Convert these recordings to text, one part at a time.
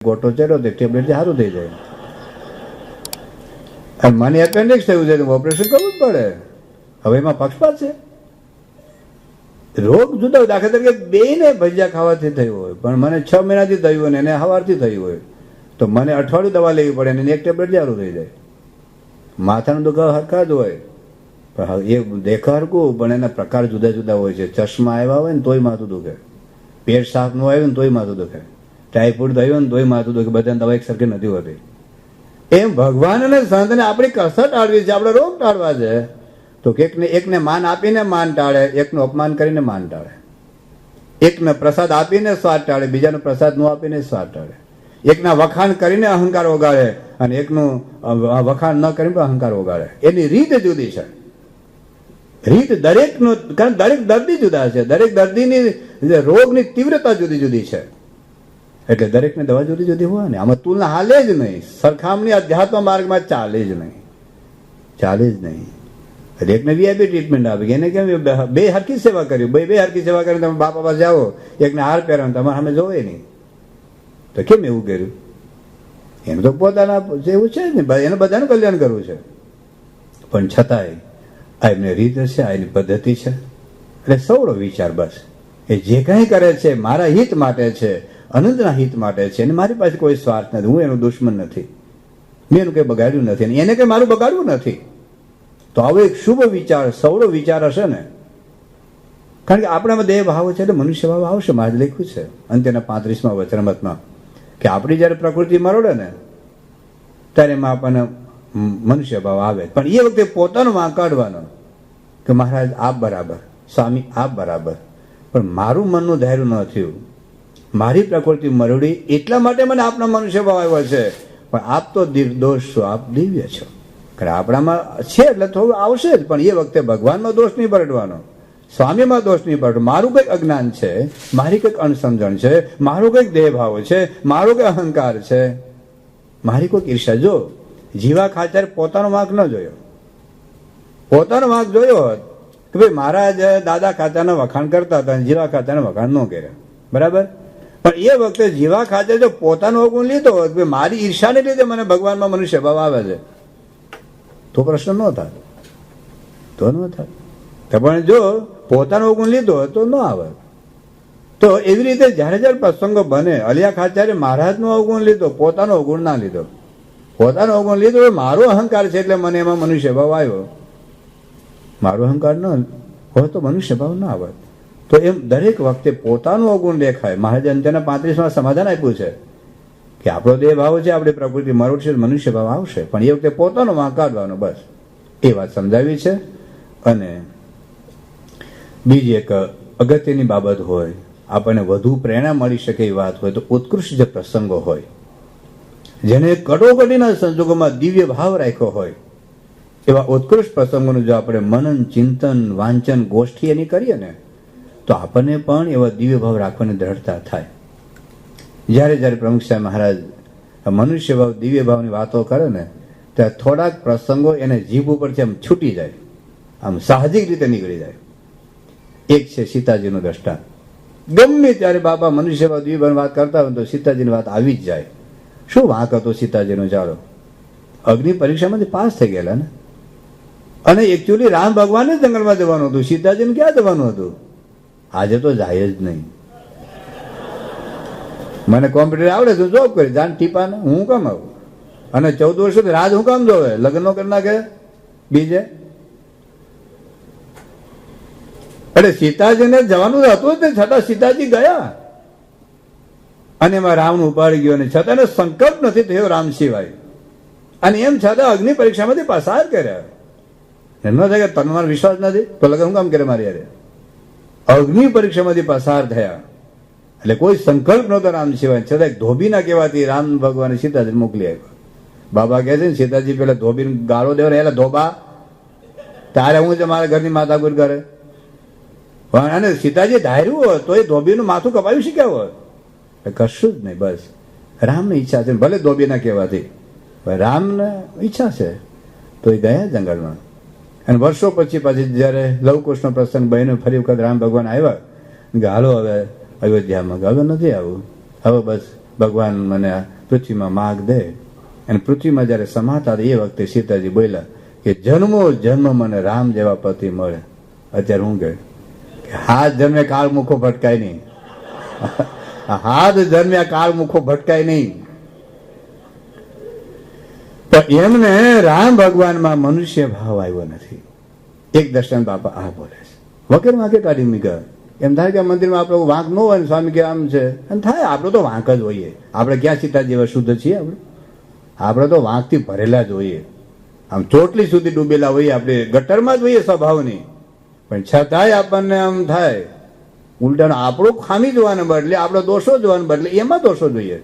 ગોટો ચડ્યો તો ટેબ્લેટ સારું થઈ જાય. અને મને એપેન્ડિક્સ થયું છે, ઓપરેશન કરવું જ પડે. હવે એમાં પક્ષપાત છે? રોગ જુદા. દાખલા તરીકે બેને ભજીયા ખાવાથી થયું હોય, પણ મને 6 મહિનાથી થયું હોય ને એને સવારથી થયું હોય, તો મને અઠવાડિયું દવા લેવી પડે ને એક ટેબ્લેટ સારું થઈ જાય. માથાનો દુખાવો હરખા જ હોય, પણ એ દેખા હરકું, પણ એના પ્રકાર જુદા જુદા હોય છે. ચશ્મા આવ્યા હોય ને તોય માથું દુખે, પેટ સાફ ન આવ્યું ને તોય માથું દુખે, ટાઈફોઇડ થયું ને તોય માથું દુખે. બધાને દવા એક સરખી નથી હોતી. એમ ભગવાન અને સંતને આપણી કસર ટાળવી છે, આપણે રોગ ટાળવા છે. તો એકને માન આપીને માન ટાળે, એકનું અપમાન કરીને માન ટાળે. એકને પ્રસાદ આપીને સ્વાદ ટાળે, બીજાનો પ્રસાદ ન આપીને સ્વાદ ટાળે. એકના વખાણ કરીને અહંકાર ઓગાળે અને એકનું વખાણ ન કરીને અહંકાર ઓગાળે. એની રીત જુદી છે. રીત દરેકનો, કારણ દરેક દર્દી જુદા છે, દરેક દર્દીની રોગની તીવ્રતા જુદી જુદી છે. એટલે દરેકની દવા જુદી જુદી હોય ને, આમાં તુલના હાલે જ નહીં. સરખામણી અધ્યાત્મ માર્ગમાં ચાલે જ નહીં, ચાલે જ નહીં. એકને વીઆઈપી ટ્રીટમેન્ટ આપી, એને કેમ બે હરકી સેવા કર્યું, બે હરકી સેવા કરીને તમે બાપા પાસે જાઓ, એકને હાર પહેરવાનું તમારે સામે જોવે નહીં, તો કેમ એવું કર્યું? એનું તો પોતાના એવું છે જ ને, એને બધાનું કલ્યાણ કરવું છે. પણ છતાંય આ એમને રીત છે, આ એની પદ્ધતિ છે. એટલે સૌનો વિચાર બસ એ જે કંઈ કરે છે મારા હિત માટે છે, અનંતના હિત માટે છે. અને મારી પાસે કોઈ સ્વાર્થ નથી, હું એનું દુશ્મન નથી, મેં એનું કંઈ બગાડ્યું નથી અને એને કંઈ મારું બગાડવું નથી. તો આવો એક શુભ વિચાર, સૌનો વિચાર હશે ને, કારણ કે આપણામાં દેહ ભાવ છે એટલે મનુષ્ય ભાવ આવશે. મહારાજ લખ્યું છે અંત્યના 35મા વચનામૃતમાં કે આપણી જ્યારે પ્રકૃતિ મરોડે ને ત્યારે એમાં આપણને મનુષ્ય ભાવ આવે, પણ એ વખતે પોતાનો વાંક કાઢવાનો કે મહારાજ આપ બરાબર, સ્વામી આપ બરાબર, પણ મારું મનનું ધૈર્ય ન થયું, મારી પ્રકૃતિ મરોડી એટલા માટે મને આપના મનુષ્ય ભાવ આવ્યો છે. પણ આપ તો નિર્દોષ છો, આપ દિવ્ય છો. કારણ આપણામાં છે એટલે થોડું આવશે જ, પણ એ વખતે ભગવાનમાં દોષ નહીં પલટવાનો, સ્વામીમાં દોષ નહીં પલટવાનો. મારું કંઈક અજ્ઞાન છે, મારી કંઈક અણસમજણ છે, મારું કંઈક દેહભાવ છે, મારો કંઈક અહંકાર છે, મારી કોઈક ઈર્ષા. જો જીવા ખાચર પોતાનો વાંક ન જોયો, પોતાનો વાંક જોયો હોત કે ભાઈ મહારાજ દાદા ખાચાના વખાણ કરતા હતા, જીવા ખાચાના વખાણ ન કર્યા, બરાબર. પણ એ વખતે જીવા ખાચર જો પોતાનો અવગુણ લીધો હોત કે મારી ઈર્ષાને લીધે મને ભગવાનમાં મનુષ્ય ભાવ આવે છે, તો પ્રશ્ન ન થાય, તો ન થાય. પણ જો પોતાનો અવગુણ લીધો તો ન આવે. તો એવી રીતે જયારે જયારે પ્રસંગો બને, અલિયા ખાચારે મહારાજનો અવગુણ લીધો, પોતાનો અવગુણ ના લીધો. પોતાનો અવગુણ લીધો મારો અહંકાર છે એટલે મને એમાં મનુષ્ય ભાવ આવ્યો, મારો અહંકાર ન હોય તો મનુષ્ય ભાવ ના આવે. તો એમ દરેક વખતે પોતાનું અવગુણ દેખાય. મહારાજ અંત્યના 35માં સમાધાન આપ્યું છે કે આપણો દેહ ભાવ છે, આપણી પ્રકૃતિ મરોડ છે, મનુષ્ય ભાવ આવશે, પણ એ વખતે પોતાનો વાંક કાઢવાનો, બસ એ વાત સમજાવી છે. અને બીજી એક અગત્યની બાબત હોય, આપણને વધુ પ્રેરણા મળી શકે એ વાત હોય તો ઉત્કૃષ્ટ જે પ્રસંગો હોય, જેને કટોકટીના સંજોગોમાં દિવ્ય ભાવ રાખ્યો હોય, એવા ઉત્કૃષ્ટ પ્રસંગોનું જો આપણે મનન, ચિંતન, વાંચન, ગોષ્ઠી એની કરીએ ને, તો આપણને પણ એવા દિવ્ય ભાવ રાખવાની દ્રઢતા થાય. જ્યારે જ્યારે પ્રમુખ સાહેબ મહારાજ મનુષ્ય ભાવ, દિવ્ય ભાવની વાતો કરે ને, ત્યારે થોડાક પ્રસંગો એને જીભ ઉપરથી આમ છૂટી જાય, આમ સાહજિક રીતે નીકળી જાય. એક છે સીતાજીનું દ્રષ્ટાંત. ગમે ત્યારે બાબા મનુષ્ય ભાવ, દિવ્ય ભાવની વાત કરતા હોય તો સીતાજીની વાત આવી જ જાય. શું વાંક હતો સીતાજીનો? ચાલો, અગ્નિ પરીક્ષામાંથી પાસ થઈ ગયેલા ને, અને એકચ્યુઅલી રામ ભગવાનને જંગલમાં જવાનું હતું, સીતાજીને ક્યાં જવાનું હતું? આજે તો જાય જ નહીં. મને કોમ્પ્યુટર આવડે છે, જોબ કરી જાણ ટીપાને, હું કામ આવું? અને 14 વર્ષ સુધી રાજ હું કામ જોવે? લગ્ન નો કરી નાખે બીજે. એટલે સીતાજીને જવાનું હતું જ ને, છતાં સીતાજી ગયા અને એમાં રાવણ ઉપાડી ગયો, અને છતાં એનો સંકલ્પ નથી થયો રામ સિવાય, અને એમ છતાં અગ્નિ પરીક્ષામાંથી પસાર કર્યા. એમ ન થાય કે તમારો વિશ્વાસ નથી તો લગ્ન હું કામ કરે મારી યારે? અગ્નિ પરીક્ષામાંથી પસાર થયા એટલે કોઈ સંકલ્પ નહોતો રામ સિવાય, છતાં એક ધોબીના કહેવાથી રામ ભગવાને સીતાજી મોકલી આવ્યા. બાબા કહે છે ને, સીતાજી પેલા ધોબીને ગાળો દેવા, એટલે ધોબા તારે હું છે મારા ઘરની માથાકૂટ કરે. અને સીતાજી ધાર્યું હોત તો એ ધોબીનું માથું કપાવી શક્યા હોત? કશું જ નહીં. બસ રામની ઈચ્છા છે, ભલે ધોબીના કહેવાથી, રામને ઈચ્છા છે તો એ ગયા જંગલમાં. અને વર્ષો પછી જયારે લવકુશનો પ્રસંગ બન્યો, ફરી વખત રામ ભગવાન આવ્યા કે હાલો હવે અયોધ્યામાં. હવે નથી આવું, હવે બસ ભગવાન મને પૃથ્વીમાં માગ દે. અને પૃથ્વીમાં જયારે સમાતા હતા એ વખતે સીતાજી બોલ્યા કે જન્મો જન્મ મને રામ જેવા પતિ મળે. અત્યારે હું કહે કે હાથ જન્મે કાળ મુખો ભટકાય નહીં, હાથ જન્મ્યા કાળ મુખો ભટકાય નહીં. પણ એમને રામ ભગવાનમાં મનુષ્ય ભાવ આવ્યો નથી. એક દર્શન બાપા આ બોલે છે, વગર વાંકે કાઢી મૂક્યા. એમ થાય કે મંદિરમાં આપણો વાંક ન હોય ને સ્વામી કે આમ છે, એમ થાય આપણો તો વાંક જ હોઈએ. આપણે ક્યાં સીતાજી જેવા શુદ્ધ છીએ? આપણે તો વાંકથી ભરેલા જ હોઈએ, આમ ચોટલી સુધી ડૂબેલા હોઈએ, આપણે ગટરમાં જ હોઈએ સ્વભાવની. પણ છતાંય આપણને આમ થાય ઉલટાનો આપણો ખામી જોવાને બદલે આપણો દોષો જોવાને બદલે એમાં દોષો જોઈએ.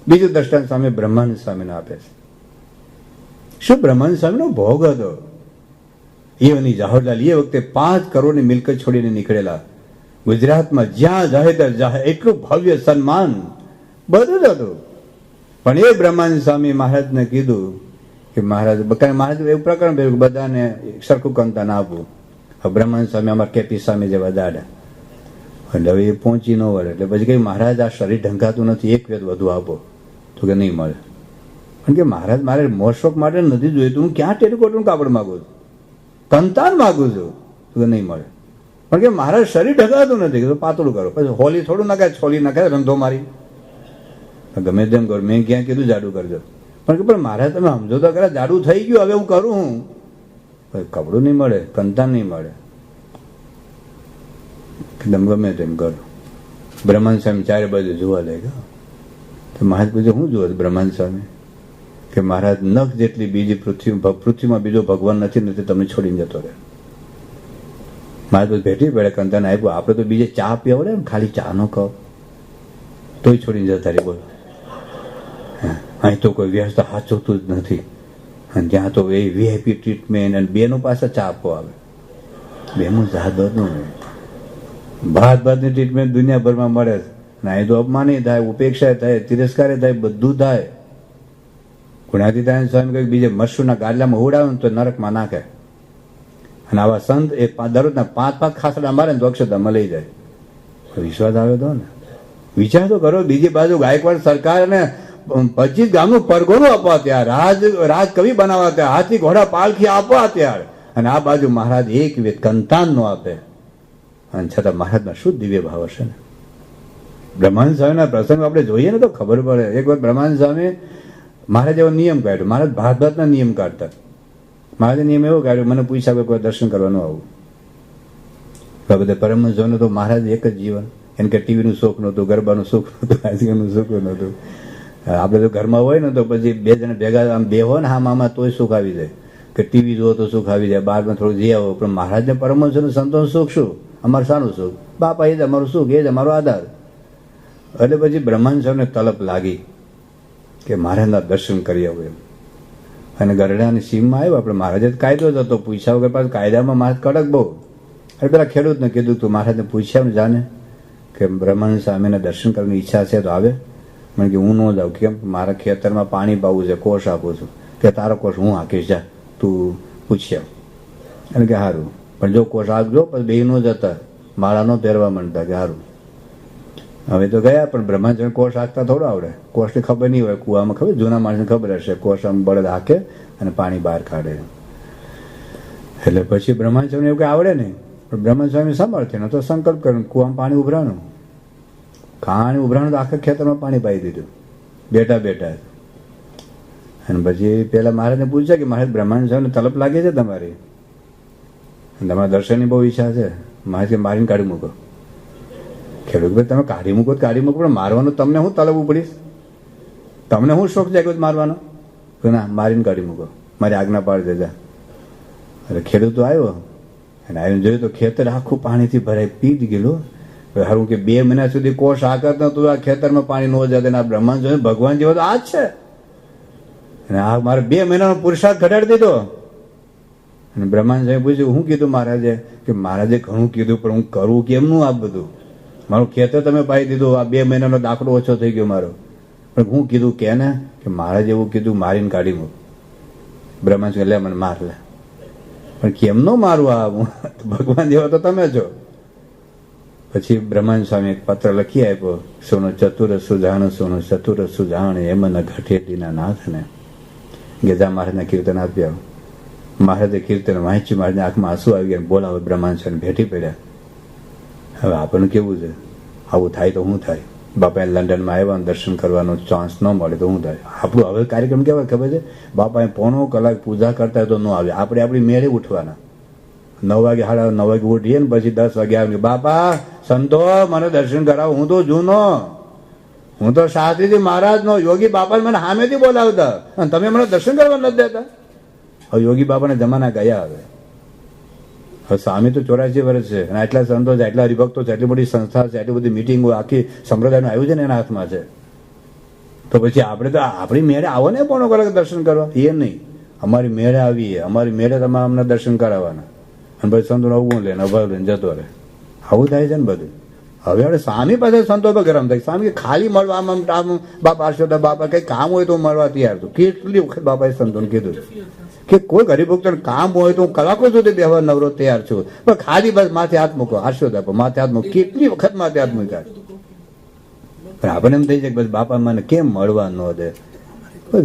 બીજું દ્રષ્ટાંત સ્વામી બ્રહ્માનંદ સ્વામીને આપે છે. શું બ્રહ્માનંદ સ્વામીનો ભોગ હતો? એની જવાહરલાલ એ વખતે 5 કરોડની મિલકત છોડીને નીકળેલા. ગુજરાતમાં જ્યાં જાહે ત્યાં જાહે, એટલું ભવ્ય સન્માન બધું જ હતું. પણ એ બ્રહ્માનંદ સ્વામી મહારાજને કીધું કે મહારાજ એવું પ્રકરણ થયું કે બધાને સરખું કંતાન આપવું. બ્રહ્માનંદ સ્વામી અમારા કેપી સ્વામી જેવા દાડા, એટલે હવે એ પહોંચી ન વળે. એટલે પછી કઈ મહારાજ આ શરીર ઢંકાતું નથી, 1 વેદ વધુ આપો. તો કે નહીં મળે. કારણ કે મહારાજ મારે મોશોક માટે નથી જોઈતું, હું ક્યાં ટેલિકોટનું કાપડ માગું છું, કંતાન માગું છું. તો કે નહીં મળે. કારણ કે મહારાજ શરીર ઢંકાતું નથી, કે પાતળું કરો. પછી હોલી થોડું નખાય, છોલી નખાય, રંધો મારી ગમે તેમ કરો. મેં ક્યાં કીધું જાડું કરજો, પણ મહારાજ તમે સમજો તો ખરા, જાડું થઈ ગયું, હવે હું કરું હું. કપડું નહીં મળે, કંતાન નહીં મળે, ગમે તેમ કરો. બ્રહ્માંડ સ્વામી ચારે બાજુ જોવા લાગ્યા. તો મહારાજ પૂછે શું જુઓ? બ્રહ્માંડ સ્વામી કે મહારાજ નખ જેટલી બીજી પૃથ્વીમાં બીજો ભગવાન નથી તમને છોડીને જતો રહે. મહારાજ પછી ભેટી પડે, કંતાન આપ્યું. આપણે તો બીજે ચા પીવડે ને, ખાલી ચા નો કપ તોય છોડીને જતા રહે. બોલો, અહીં તો કોઈ વ્યવસ્થા સાચવતું જ નથી. અને ત્યાં તો એ વીઆઈપી ટ્રીટમેન્ટ, અને બેનો પાસે ચા આપવો આવે. બેનું જાદનું ભાતની ટ્રીટમેન્ટ દુનિયાભરમાં મળે છે. અહીં તો અપમાની થાય, ઉપેક્ષા થાય, તિરસ્કાર થાય, બધું થાય. ગુણાતીતાનંદ સ્વામી કહ્યું બીજે મશરૂના ગાદલામાં ઉડાવે ને તો નરકમાં નાખે. અને આવા સંત એ દરરોજના 5 ખાસડા મારે ને તો અક્ષરધામમાં લઈ જાય. વિશ્વાસ આવે તો ને વિચાર તો કરો. બીજી બાજુ ગાયકવાડ સરકાર અને 25 ગામનું પરગોનું આપવા ત્યાં, રાજ કવિ બનાવવા ત્યાં, હાથી ઘોડા પાલખી આપવા ત્યાં, અને આ બાજુ મહારાજ 1 વેદ કંતાન નો આપે. અને છતાં મહારાજના શું દિવ્ય ભાવ હશે ને. બ્રહ્માનંદ સ્વામીના પ્રસંગ આપણે જોઈએ ને તો ખબર પડે. એક વાર બ્રહ્માનંદ સ્વામી મહારાજ એવો નિયમ કાઢ્યો. મહારાજ ભાતના નિયમ કાઢતા. મહારાજે નિયમ એવો કાઢ્યો, મને પૂછ્યા કોઈ દર્શન કરવાનું આવું. બધા પરમહંસોનું તો મહારાજ એક જ જીવન. એને કે ટીવીનું શોખ નહોતું, ગરબાનું શોખ નહોતું, રાજકીયનું શોખ નહોતું. આપણે તો ઘરમાં હોય ને તો પછી 2 જણા ભેગા આમ બે હોય ને હા મામા તોય સુખ આવી જાય, કે ટીવી જુઓ તો સુખ આવી જાય, બહારમાં થોડું જઈ આવો. પણ મહારાજને પરમહંસોનું સંતોનું સુખ શું? અમારું શાનું સુખ? બાપા એ જ અમારું સુખ, એ જ અમારો આધાર. એટલે પછી બ્રહ્માંડ સ્વામીને તલપ લાગી કે મહારાજના દર્શન કરી આવું એમ. અને ગરડાની સીમમાં આવ્યો. આપણે મહારાજે કાયદો જ હતો, પૂછ્યા વગર પાછું કાયદામાં મહારાજ કડક બહુ. એટલે પેલા ખેડૂતને કીધું તું મહારાજને પૂછ્યા જાને કે બ્રહ્માંડ સ્વામીને દર્શન કરવાની ઈચ્છા છે તો આવે. મને કે હું ન જાઉં. કેમ? મારા ખેતરમાં પાણી પાવું છે, કોષ આપું છું. કે તારો કોષ હું હાંકીશ, જા તું પૂછી આવ. એટલે કે સારું, પણ જો કોષ આપજો પછી 2 નો જતા, માળા નો પહેરવા માંડતા. કે સારું. હવે તો ગયા, પણ બ્રહ્માંડ કોષ હાંકતા થોડો આવડે. કોષની ખબર નહીં હોય. કુવામાં ખબર, જૂના માણસને ખબર હશે, કોષ આમ બળદ હાંકે અને પાણી બહાર કાઢે. એટલે પછી બ્રહ્માંડ સ્વામી એવું કઈ આવડે નહીં. પણ બ્રહ્માંડ સ્વામી સામર્થ્ય ને તો સંકલ્પ કર્યો, કુવામાં પાણી ઉભરાણું. પાણી ઉભરાણું તો આખા ખેતરમાં પાણી પાઈ દીધું બેઠા. અને પછી પેલા મહારાજને પૂછ્યા કે મહારાજ બ્રહ્માંડ સ્વામીને તલપ લાગે છે તમારી, તમારા દર્શનની બહુ ઈચ્છા છે. મહારાજ કે મારીને કાઢી મૂકો. ખેડૂત ભાઈ તમે કાઢી મૂકો પણ મારવાનું તમને હું તલબ ઉપડીશ? તમને હું શોખ જાગ્યો મારવાનો? ના, મારીને કાઢી મૂકો, મારી આજ્ઞા પાડી દેજા. એટલે ખેડૂતો આવ્યો અને આવીને જોયું તો ખેતર આખું પાણીથી ભરાય પી જ ગયેલું. હારું કે 2 મહિના સુધી કોષ આકત નતું, આ ખેતરમાં પાણી ન જતું. આ બ્રહ્માંડ જોઈને ભગવાન જેવો તો આ જ છે. અને આ મારે 2 મહિનાનો પુરુષાર્થ ઘટાડી દીધો. અને બ્રહ્માંડ સાહેબ પૂછ્યું શું કીધું મહારાજે? કે મહારાજે ઘણું કીધું, પણ હું કરું કેમનું આ બધું? મારું ખેતર તમે પાઈ દીધું, આ 2 મહિનાનો દાખલો ઓછો થઈ ગયો મારો. પણ હું કીધું કે ને કે મહારાજ એવું કીધું મારીને કાઢી મૂક. બ્રહ્માંડ સાહેબ લે મને માર લે. પણ કેમનો મારું? આ ભગવાન જેવા તો તમે છો. પછી બ્રહ્માનંદ સ્વામી એક પત્ર લખી આપ્યો, સોનો ચતુર સુજાણ, સોનો ચતુર સુજાણ એમ ન ઘટેટીના નાથને. ગેજા મહારાજના કીર્તન આપ્યા. મહારાજે કીર્તન વાંચ્યું, મહારાજની આંખમાં આંસુ આવી ગયા. બોલાવો બ્રહ્માનંદ સ્વામી ભેટી પડ્યા. હવે આપણને કેવું છે, આવું થાય તો શું થાય? બાપાએ લંડનમાં આવ્યા, દર્શન કરવાનો ચાન્સ ન મળે તો શું થાય? આપણું હવે કાર્યક્રમ કેવા ખબર છે? બાપાએ 1.5 કલાક પૂજા કરતા હોય તો ન આવે. આપણે આપણી મેળે ઉઠવાના. 9 વાગે 9:30 વાગે ઉઠીએ ને પછી 10 વાગે આવે, બાપા સંતો મને દર્શન કરાવો. હું તો જૂનો, હું તો શાસ્ત્રીજી મહારાજ નો યોગી બાપા મને સામેથી બોલાવતા અને તમે મને દર્શન કરવા નથી દેતા. હવે યોગી બાપાના જમાના ગયા. હવે સ્વામી તો 84 વર્ષ છે અને આટલા સંતો છે, આટલા હરિભક્તો છે, એટલી મોટી સંસ્થા છે, આટલી બધી મિટિંગો આખી સંપ્રદાયનું આવ્યું છે ને એના હાથમાં છે. તો પછી આપણે તો આપણી મેળે આવો ને 1.5 કલાક દર્શન કરવા. એ નહીં, અમારી મેળે આવીએ, અમારી મેળે તમે અમને દર્શન કરાવવાના અને પછી સંતો અવગુણ લે અભાવ લઈને જતો રહે. આવું થાય છે ને બધું. હવે આપણે સ્વામી પાસે સંતો પર ગરમ થાય. સ્વામી ખાલી મળવા આમ બાપા આશીર્વાદ, બાપા કઈ કામ હોય તો મળવા તૈયાર હતું. કેટલી વખત બાપાએ સંતોને કીધું કે કોઈ હરિભક્તોને કામ હોય તો હું કલાકો સુધી બેહવા નવરો તૈયાર છું, પણ ખાલી બસ માથે હાથ મૂકો, આશીર્વાદ આપો, માથે હાથ મૂકો. કેટલી વખત માથે હાથ મૂક્યા. પણ આપણને એમ થઈ જાય કે બસ બાપા મને કેમ મળવા ન દે.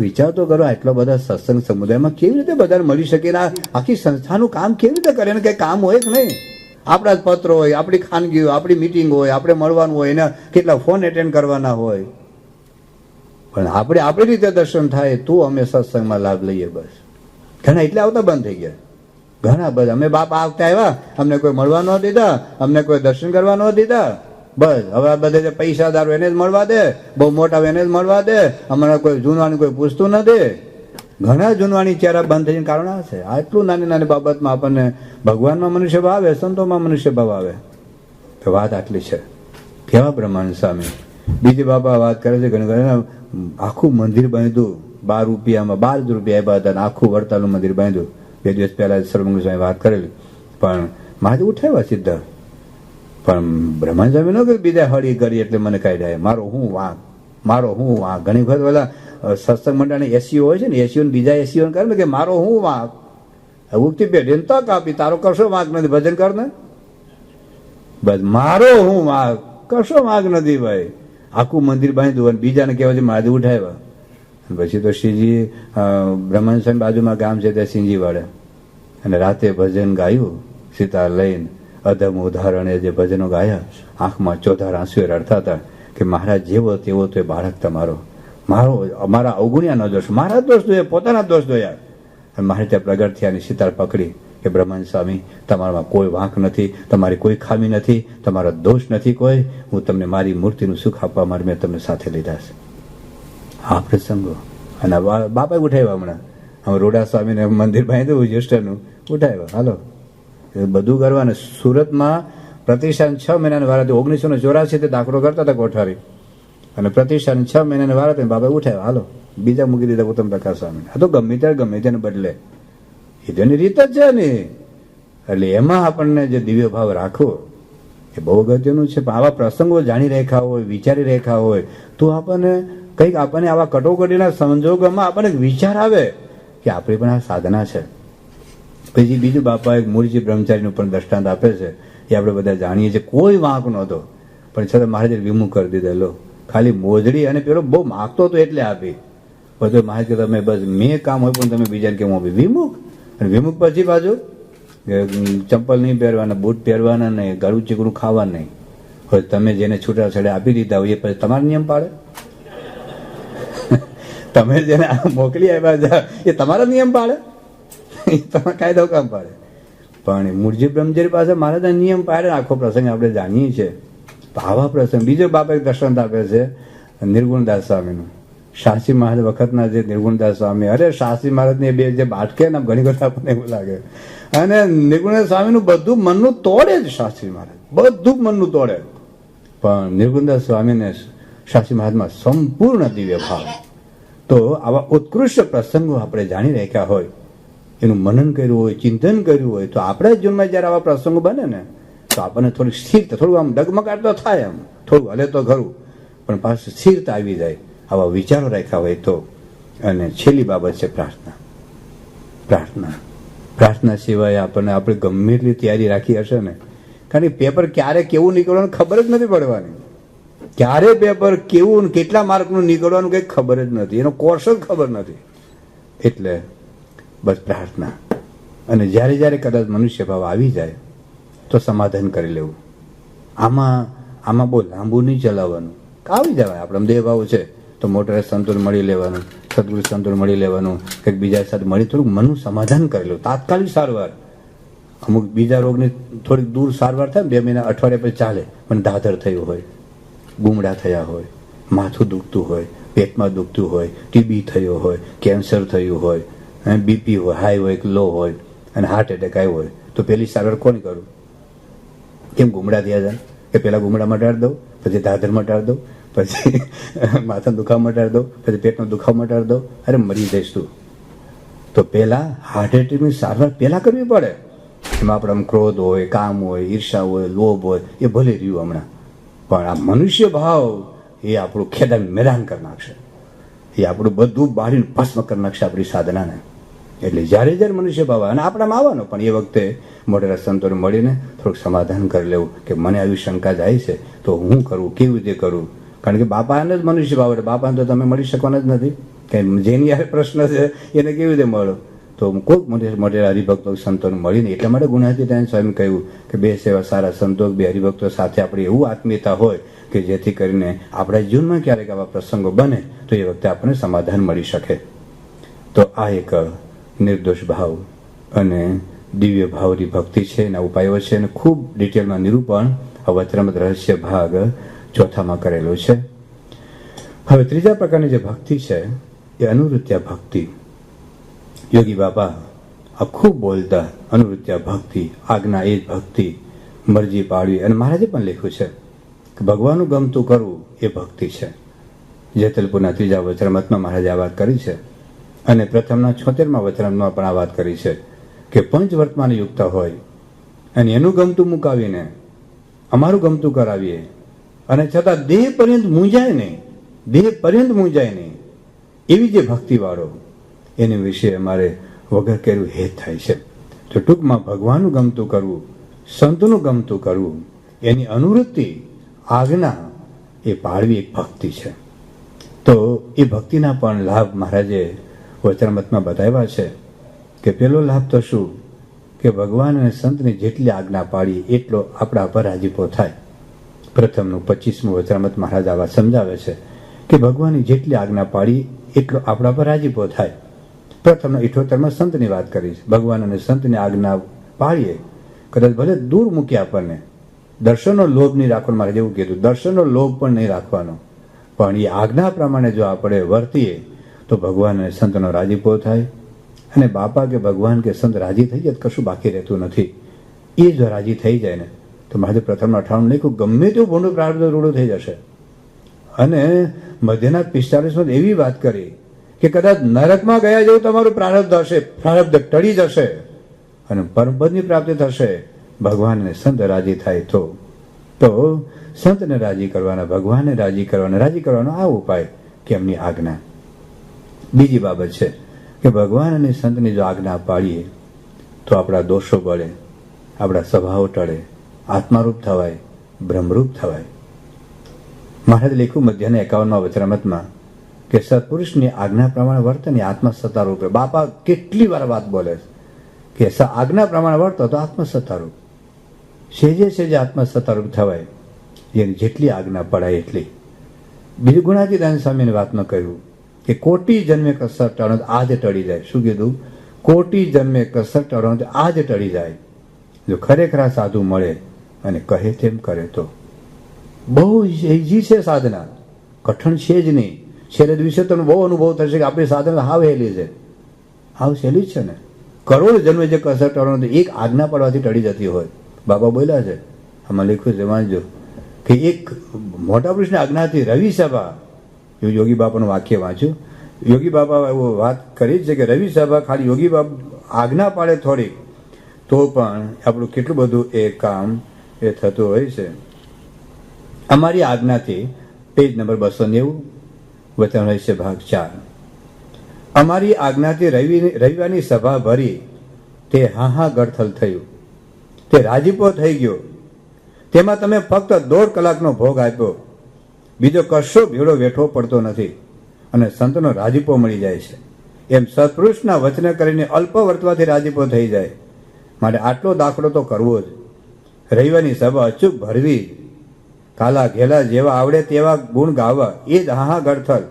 વિચાર તો કરો, આટલા બધા સત્સંગ સમુદાયમાં કેવી રીતે બધાને મળી શકે? આખી સંસ્થાનું કામ કેવી રીતે કરે? એને કઈ કામ હોય કે નહીં? આપણા જ પત્રો હોય, આપણી ખાનગી હોય, આપણી મિટિંગ હોય, આપણે મળવાનું હોય, એના કેટલા ફોન એટેન્ડ કરવાના હોય. પણ આપણે આપણી રીતે દર્શન થાય તો અમે સત્સંગમાં લાભ લઈએ. બસ ઘણા એટલે આવતા બંધ થઈ ગયા. ઘણા બધા અમે બાપા આવતા આવ્યા, અમને કોઈ મળવા ન દીધા, અમને કોઈ દર્શન કરવા ન દીધા. બસ હવે બધે જે પૈસાદારો એને જ મળવા દે, બહુ મોટા એને જ મળવા દે, અમારા કોઈ જૂનવાણી કોઈ પૂછતું નથી. ઘણા જૂનવાણી ચહેરા બંધ થઈને કારણ આ છે. આટલું નાની નાની બાબતમાં આપણને ભગવાનમાં મનુષ્ય ભાવ આવે, સંતોમાં મનુષ્ય ભાવ આવે. તો વાત આટલી છે. કેવા બ્રહ્માનંદ સ્વામી. બીજી બાપા વાત કરે છે ઘણી ઘણી, આખું મંદિર બાંધ્યું 12 રૂપિયામાં, 12 રૂપિયા આપ્યા હતા, આખું વડતાલનું મંદિર બાંધ્યું. 2 દિવસ પહેલા સર્વમંગલ સ્વામી વાત કરેલી, પણ મારે ઉઠાવ્યા સીધા. પણ બ્રહ્માનંદ સ્વામી ન કહ્યું બીજા હળી કરી એટલે મને કાઢ્યા. મારો હું વાંક, મારો હું વાંક. ઘણી વખત બધા સત્સંગ મંડળના એસીઓ હોય છે ને, એસીઓ બીજા એસીઓ કરે ને કે મારો હું વાંક. ઉગતી પેઢીને તક આપી, તારો કશો વાંક નથી, ભજન કર ને. બસ મારો હું વાંક, કશો વાંક નથી ભાઈ. આખું મંદિર બાંધ્યું અને બીજાને કહેવાય છે મારે ઉઠાવ્યા. પછી તો શ્રીજી બ્રહ્માનંદ સ્વામી બાજુમાં ગામ છે ત્યાં સિંજી વાળે, અને રાતે ભજન ગાયું સીતા લઈને. અધમ ઉદાહરણે જે ભજનો ગાયા, આંખમાં ચોધાર આંસુએ રડતા હતા કે મહારાજ જેવો તેવો તો એ બાળક તમારો, અમારા અવગુણ્યા ન દોષ, મારા દોષ જોયા, પોતાના દોષ જોયા. અને મારે ત્યાં પ્રગટ થયાની સિતાર પકડી કે બ્રહ્માનંદ સ્વામી તમારામાં કોઈ વાંક નથી, તમારી કોઈ ખામી નથી, તમારો દોષ નથી કોઈ. હું તમને મારી મૂર્તિનું સુખ આપવા માટે મેં તમને સાથે લીધા છે. આ પ્રસંગો. અને બાપા ઉઠાવ્યા હમણાં. હવે રોડા સ્વામીને મંદિર બાંધ્યું જ્યેષ્ઠનું, ઉઠાવ્યા. હાલો બધું કરવાનું. સુરતમાં પ્રતિષ્ઠાન 6 મહિનાની વાર હતી. 1984 દાખલો કરતા હતા કોઠારી, અને પ્રતિષ્ઠાન 6 મહિનાની વાર હતી. બાપા ઉઠાવ્યા, હાલો બીજા મૂકી દીધા ઉત્તમ પ્રકાશ સ્વામી. આ તો ગમે ત્યારે ગમે તેને બદલે, એ તેની રીત જ છે ને. એટલે એમાં આપણને જે દિવ્ય ભાવ રાખવો એ બહુ અગત્યનું છે. પણ આવા પ્રસંગો જાણી રેખા હોય, વિચારી રેખા હોય તો આપણને કંઈક, આપણને આવા કટોકટીના સંજોગોમાં આપણને વિચાર આવે કે આપણી પણ આ સાધના છે. પછી બીજું બાપા એક મૂળજી બ્રહ્મચારીનું પણ દ્રષ્ટાંત આપે છે, એ આપણે બધા જાણીએ છીએ. કોઈ વાંક નહોતો પણ છતાં મહારાજે વિમુખ કરી દીધેલો. ખાલી મોજડી અને પેલો બહુ માગતો હતો એટલે આપી. બધું મહારાજ કે તમે બસ મેં કામ હોય પણ તમે બીજાને કેમ આપી? વિમુખ. અને વિમુખ પછી બાજુ ચંપલ નહીં પહેરવાના, બૂટ પહેરવાના નહીં, ગળું ચીકણું ખાવાનું નહીં. હવે તમે જેને છૂટા છેડે આપી દીધા હોય એ પછી તમારો નિયમ પાડે? તમે જેને મોકલી આવ્યા એ તમારા નિયમ પાડે? તમે કાયદો કામ પાડે. પણ મૂળજી બ્રહ્મચારી પાસે મહારાજના નિયમ પાડે. આખો પ્રસંગ આપણે જાણીએ છીએ. આવા પ્રસંગ. બીજો બાપા એક દ્રષ્ટાંત આપે છે નિર્ગુણદાસ સ્વામીનું. શાસ્ત્રી મહારાજ વખતના જે નિર્ગુણદાસ સ્વામી, અરે શાસ્ત્રી મહારાજને બે જે બાટકે ને ઘણી વખત આપણને એવું લાગે. અને નિર્ગુણદાસ સ્વામીનું બધું મનનું તોડે જ શાસ્ત્રી મહારાજ, બધું મનનું તોડે. પણ નિર્ગુણદાસ સ્વામીને શાસ્ત્રી મહારાજમાં સંપૂર્ણ દિવ્ય ભાવ. તો આવા ઉત્કૃષ્ટ પ્રસંગો આપણે જાણી રાખ્યા હોય, એનું મનન કર્યું હોય, ચિંતન કર્યું હોય, તો આપણા જીવનમાં જયારે આવા પ્રસંગો બને ને તો આપણને થોડીક સ્થિરતા, થોડું આમ ડગમગાટ તો થાય, આમ થોડું હલે તો ખરું, પણ પાછું સ્થિરતા આવી જાય આવા વિચારો રાખ્યા હોય તો. અને છેલ્લી બાબત છે પ્રાર્થના. પ્રાર્થના સિવાય આપણને આપણે ગમે એટલી તૈયારી રાખી હશે ને કારણ કે પેપર ક્યારે કેવું નીકળવાનું ખબર જ નથી પડવાની. ક્યારે પેપર કેવું કેટલા માર્કનું નીકળવાનું કંઈ ખબર જ નથી, એનો કોર્સ જ ખબર નથી. એટલે બસ પ્રાર્થના. અને જ્યારે જ્યારે કદાચ મનુષ્ય ભાવ આવી જાય તો સમાધાન કરી લેવું. આમાં બહુ લાંબુ નહીં ચલાવવાનું. આવી જવાય, આપણે દેહ ભાવ છે તો મોટા સંતોને મળી લેવાનું, સદગુરુ સંતોને મળી લેવાનું, કંઈક બીજા સાથે મળી થોડુંક મનનું સમાધાન કરી લેવું. તાત્કાલિક સારવાર, અમુક બીજા રોગની થોડીક દૂર સારવાર થાય ને 2 મહિના અઠવાડિયા પછી ચાલે. પણ દાદર થયું હોય, ગુમડા થયા હોય, માથું દુખતું હોય, પેટમાં દુખતું હોય, ટીબી થયો હોય, કેન્સર થયું હોય, બીપી હોય, હાઈ હોય કે લો હોય, અને હાર્ટ એટેક આવ્યો હોય, તો પેલી સારવાર કોણ કરું? કેમ ગુમડા થયા જાય કે પેલા ગુમડા મટાડી દઉં, પછી દાદર મટાડી દઉં, પછી માથાનો દુખાવો મટાડી દઉં, પછી પેટનો દુખાવો મટાડી દઉં? અરે મરી જઈશ તું. તો પેલા હાર્ટ એટેકની સારવાર પેલા કરવી પડે. એમાં આપણે ક્રોધ હોય, કામ હોય, ઈર્ષા હોય, લોભ હોય, એ ભલે રહ્યું હમણાં, પણ આ મનુષ્ય ભાવ એ આપણું ખેદાન મેદાન કરી નાખશે. એ આપણું બધું બાળીને ભસ્મ કરી નાખશે આપણી સાધનાને. એટલે જ્યારે જ્યારે મનુષ્ય ભાવ અને આપણામાં આવવાનો, પણ એ વખતે મોટેરા સંતોને મળીને થોડુંક સમાધાન કરી લેવું કે મને આવી શંકા જાય છે તો હું કરું, કેવી રીતે કરું? કારણ કે બાપાને જ મનુષ્ય ભાવ, એટલે બાપાને તો તમે મળી શકવાના જ નથી. કે જેની આ પ્રશ્ન છે એને કેવી રીતે મળો? તો કોઈક મોટેરા હરિભક્તો સંતોને મળીને, એટલા માટે ગુણાતીતાનંદ સ્વામી કહ્યું કે 2 સેવા સારા સંતો, 2 હરિભક્તો સાથે આપણી એવું આત્મીયતા હોય કે જેથી કરીને આપણા જીવનમાં ક્યારેક આવા પ્રસંગો બને તો એ વખતે આપણને સમાધાન મળી શકે. તો આ એક નિર્દોષ ભાવ અને દિવ્ય ભાવની ભક્તિ છે, એના ઉપાયો છે, અને ખૂબ ડિટેલમાં નિરૂપણ વચનામૃત રહસ્ય ભાગ 4માં કરેલો છે. હવે 3જા પ્રકારની જે ભક્તિ છે એ અનુવૃત્યા ભક્તિ. યોગી બાપા આ ખૂબ બોલતા અનુવૃત્યા ભક્તિ, આજ્ઞા એ જ ભક્તિ, મરજી પાડવી. અને મહારાજે પણ લખ્યું છે કે ભગવાનનું ગમતું કરવું એ ભક્તિ છે. જેતલપુરના 3જા વચનામૃતમાં મહારાજે આ વાત કરી છે, અને પ્રથમના 76માં વચનામૃતમાં પણ આ વાત કરી છે કે પંચ વર્તમાન યુક્ત હોય અને એનું ગમતું મુકાવીને અમારું ગમતું કરાવીએ, અને છતાં દેહ પર્યંત મૂંઝાય નહીં, એવી જે ભક્તિવાળો, એની વિશે અમારે વગર કર્યું હેત થાય છે. તો ટૂંકમાં ભગવાનનું ગમતું કરવું, સંતનું ગમતું કરવું, એની અનુવૃત્તિ, આજ્ઞા એ પાળવી એક ભક્તિ છે. તો એ ભક્તિના પણ લાભ મહારાજે વચનામૃતમાં બતાવ્યા છે કે પેલો લાભ તો શું કે ભગવાન અને સંતની જેટલી આજ્ઞા પાડીએ એટલો આપણા પર રાજીપો થાય. પ્રથમનું 25મું વચનામૃત મહારાજ આવા સમજાવે છે કે ભગવાનની જેટલી આજ્ઞા પાડી એટલો આપણા પર રાજીપો થાય. પ્રથમના 78માં સંતની વાત કરી છે. ભગવાન અને સંતની આજ્ઞા પાડીએ, કદાચ ભલે દૂર મૂકી આપણને, દર્શનનો લોભ નહીં રાખવાનો. મારે જેવું કીધું, દર્શનનો લોભ પણ નહીં રાખવાનો, પણ એ આજ્ઞા પ્રમાણે જો આપણે વર્તીએ તો ભગવાન અને સંતનો રાજીપો થાય. અને બાપા કે ભગવાન કે સંત રાજી થઈ જાય કશું બાકી રહેતું નથી. એ જો રાજી થઈ જાય ને તો મારે પ્રથમના 98 લખ્યું ગમે તેવું ભૂંડું પ્રારબ્ધ રૂડું થઈ જશે. અને મધ્યના 45માં એવી વાત કરી કે કદાચ નરકમાં ગયા જેવું તમારું પ્રારબ્ધ હશે, પ્રારબ્ધ ટળી જશે અને પરમપદની પ્રાપ્તિ થશે ભગવાન અને સંત રાજી થાય તો સંતને રાજી કરવાના, ભગવાનને રાજી કરવાનો આ ઉપાય કે એમની આજ્ઞા. બીજી બાબત છે કે ભગવાન અને સંતની જો આજ્ઞા પાડીએ તો આપણા દોષો બળે, આપણા સ્વભાવ ટળે, આત્મારૂપ થવાય, બ્રહ્મરૂપ થવાય. મહારાજ લખ્યું મધ્યના 51માં વચનામૃતમાં કે સત્પુરુષની આજ્ઞા પ્રમાણે વર્તન એ આત્મસત્તારૂપ. બાપા કેટલી વાર વાત બોલે કે આજ્ઞા પ્રમાણે વર્તો તો આત્મસત્તારૂપ, સેજે આત્મસત્તારૂપ થવાય, જેની જેટલી આજ્ઞા પડાય એટલી. બીજું ગુણાતીતાનંદ સ્વામીની વાતમાં કહ્યું કે કોટી જન્મે કસર ટળો આજે ટળી જાય. શું કીધું? કોટી જન્મે કસર ટળો આજે ટળી જાય. જો ખરેખર સાધુ મળે અને કહે તેમ કરે તો બહુ ઈઝી છે સાધના, કઠણ છે જ નહીં. છેલ્લે દિવસે તમને બહુ અનુભવ થશે કે આપણી સાધના હાવ હેલી છે. હાવ સહેલી જ છે ને. કરોડ જન્મે જે કસર ટળો એક આજ્ઞા પડવાથી ટળી જતી હોય. બાબા બોલ્યા છે, આમાં લખ્યું છે, વાંચજો કે એક મોટા પુરુષની આજ્ઞાથી રવિ સભા, યોગી બાપાનું વાક્ય વાંચ્યું, યોગી બાપા એવો વાત કરી છે કે રવિ સભા ખાલી યોગી બાપા આજ્ઞા પાડે થોડીક તો પણ આપણું કેટલું બધું એ કામ એ થતું હોય છે. અમારી આજ્ઞાથી, પેજ નંબર 290, વચન રહસ્ય ભાગ 4. અમારી આજ્ઞાથી રવિવારની સભા ભરી તે હા ગળથલ થયું, તે રાજીપો થઈ ગયો તેમાં તમે ફક્ત 1.5 કલાકનો ભોગ આપ્યો, બીજો કશો ભેળો વેઠવો પડતો નથી અને સંતનો રાજીપો મળી જાય છે. એમ સત્પુરુષના વચને કરીને અલ્પ વર્તવાથી રાજીપો થઈ જાય. માટે આટલો દાખલો તો કરવો જ. રવિવારની સભા અચૂક ભરવી, કાલા ઘેલા જેવા આવડે તેવા ગુણ ગાવા, એ જ હા ગળથલ.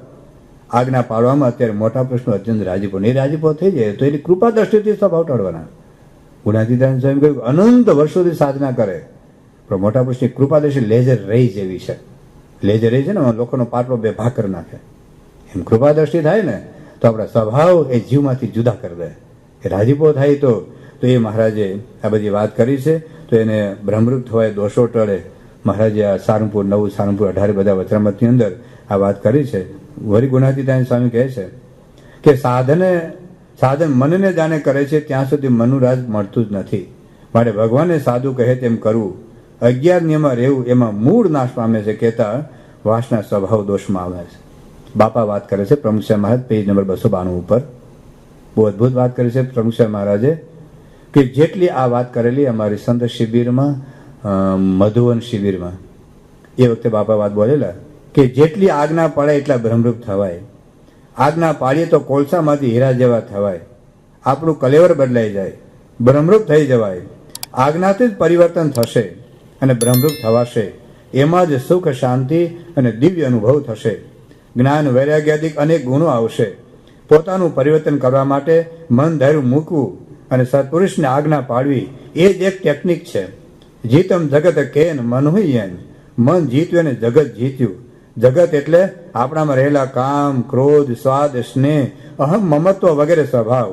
આજ્ઞા પાડવામાં અત્યારે મોટા પ્રશ્નો અત્યંત રાજીપો. નહીં રાજીપો થઈ જાય તો એની કૃપા દ્રષ્ટિથી સ્વભાવ ટાળવાના. ગુણાતીતાન સ્વામી કહ્યું અનંત વર્ષોથી સાધના કરે પણ મોટા પુરુષની કૃપા દ્રષ્ટિ લેજર રહી જેવી છે. લેજર રહી છે ને લોકોનો પાટલો બે ભાગ કરી નાખે. એમ કૃપા દ્રષ્ટિ થાય ને તો આપણા સ્વભાવ એ જીવમાંથી જુદા કરી દે. એ રાજીપો થાય તો એ મહારાજે આ બધી વાત કરી છે. તો એને બ્રહ્મરૂપ થવાય, દોષો ટળે. મહારાજે આ સારંગપુર, નવું સારંગપુર 18 બધા વચરામતની અંદર આ વાત કરી છે. વરી ગુણાતીતાન સ્વામી કહે છે કે સાધન મનને જાણે કરે છે ત્યાં સુધી મનનું રાજ મળતું જ નથી. માટે ભગવાને સાધુ કહે તેમ કરવું, 11 નિયમમાં રહેવું, એમાં મૂળ નાશ પામે છે કહેતા વાસના સ્વભાવ દોષમાં આવે છે. બાપા વાત કરે છે પ્રમુખ મહારાજ, પેજ નંબર 292 ઉપર બહુ અદભુત વાત કરી છે પ્રમુખ મહારાજે કે જેટલી આ વાત કરેલી અમારી સંત શિબિરમાં, મધુવન શિબિરમાં, એ વખતે બાપા વાત બોલેલા કે જેટલી આજ્ઞા પાડે એટલા બ્રહ્મરૂપ થવાય. આજ્ઞા પાડીએ તો કોલસામાંથી હીરા જેવા થવાય. આપણું કલેવર બદલાઈ જાય, બ્રહ્મરૂપ થઈ જવાય. આજ્ઞાથી જ પરિવર્તન થશે અને બ્રહ્મરૂપ થવાશે. એમાં જ સુખ, શાંતિ અને દિવ્ય અનુભવ થશે. જ્ઞાન, વૈરાગ્યાદિક અનેક ગુણો આવશે. પોતાનું પરિવર્તન કરવા માટે મન ધૈર્ય મૂકવું અને સત્પુરુષને આજ્ઞા પાડવી એ જ એક ટેકનિક છે. જીતમ જગત કેન મનહુયન, મન જીત્યું અને જગત જીત્યું. જગત એટલે આપણામાં રહેલા કામ, ક્રોધ, સ્વાદ, સ્નેહ, અહમ, મમત્વ વગેરે સ્વભાવ.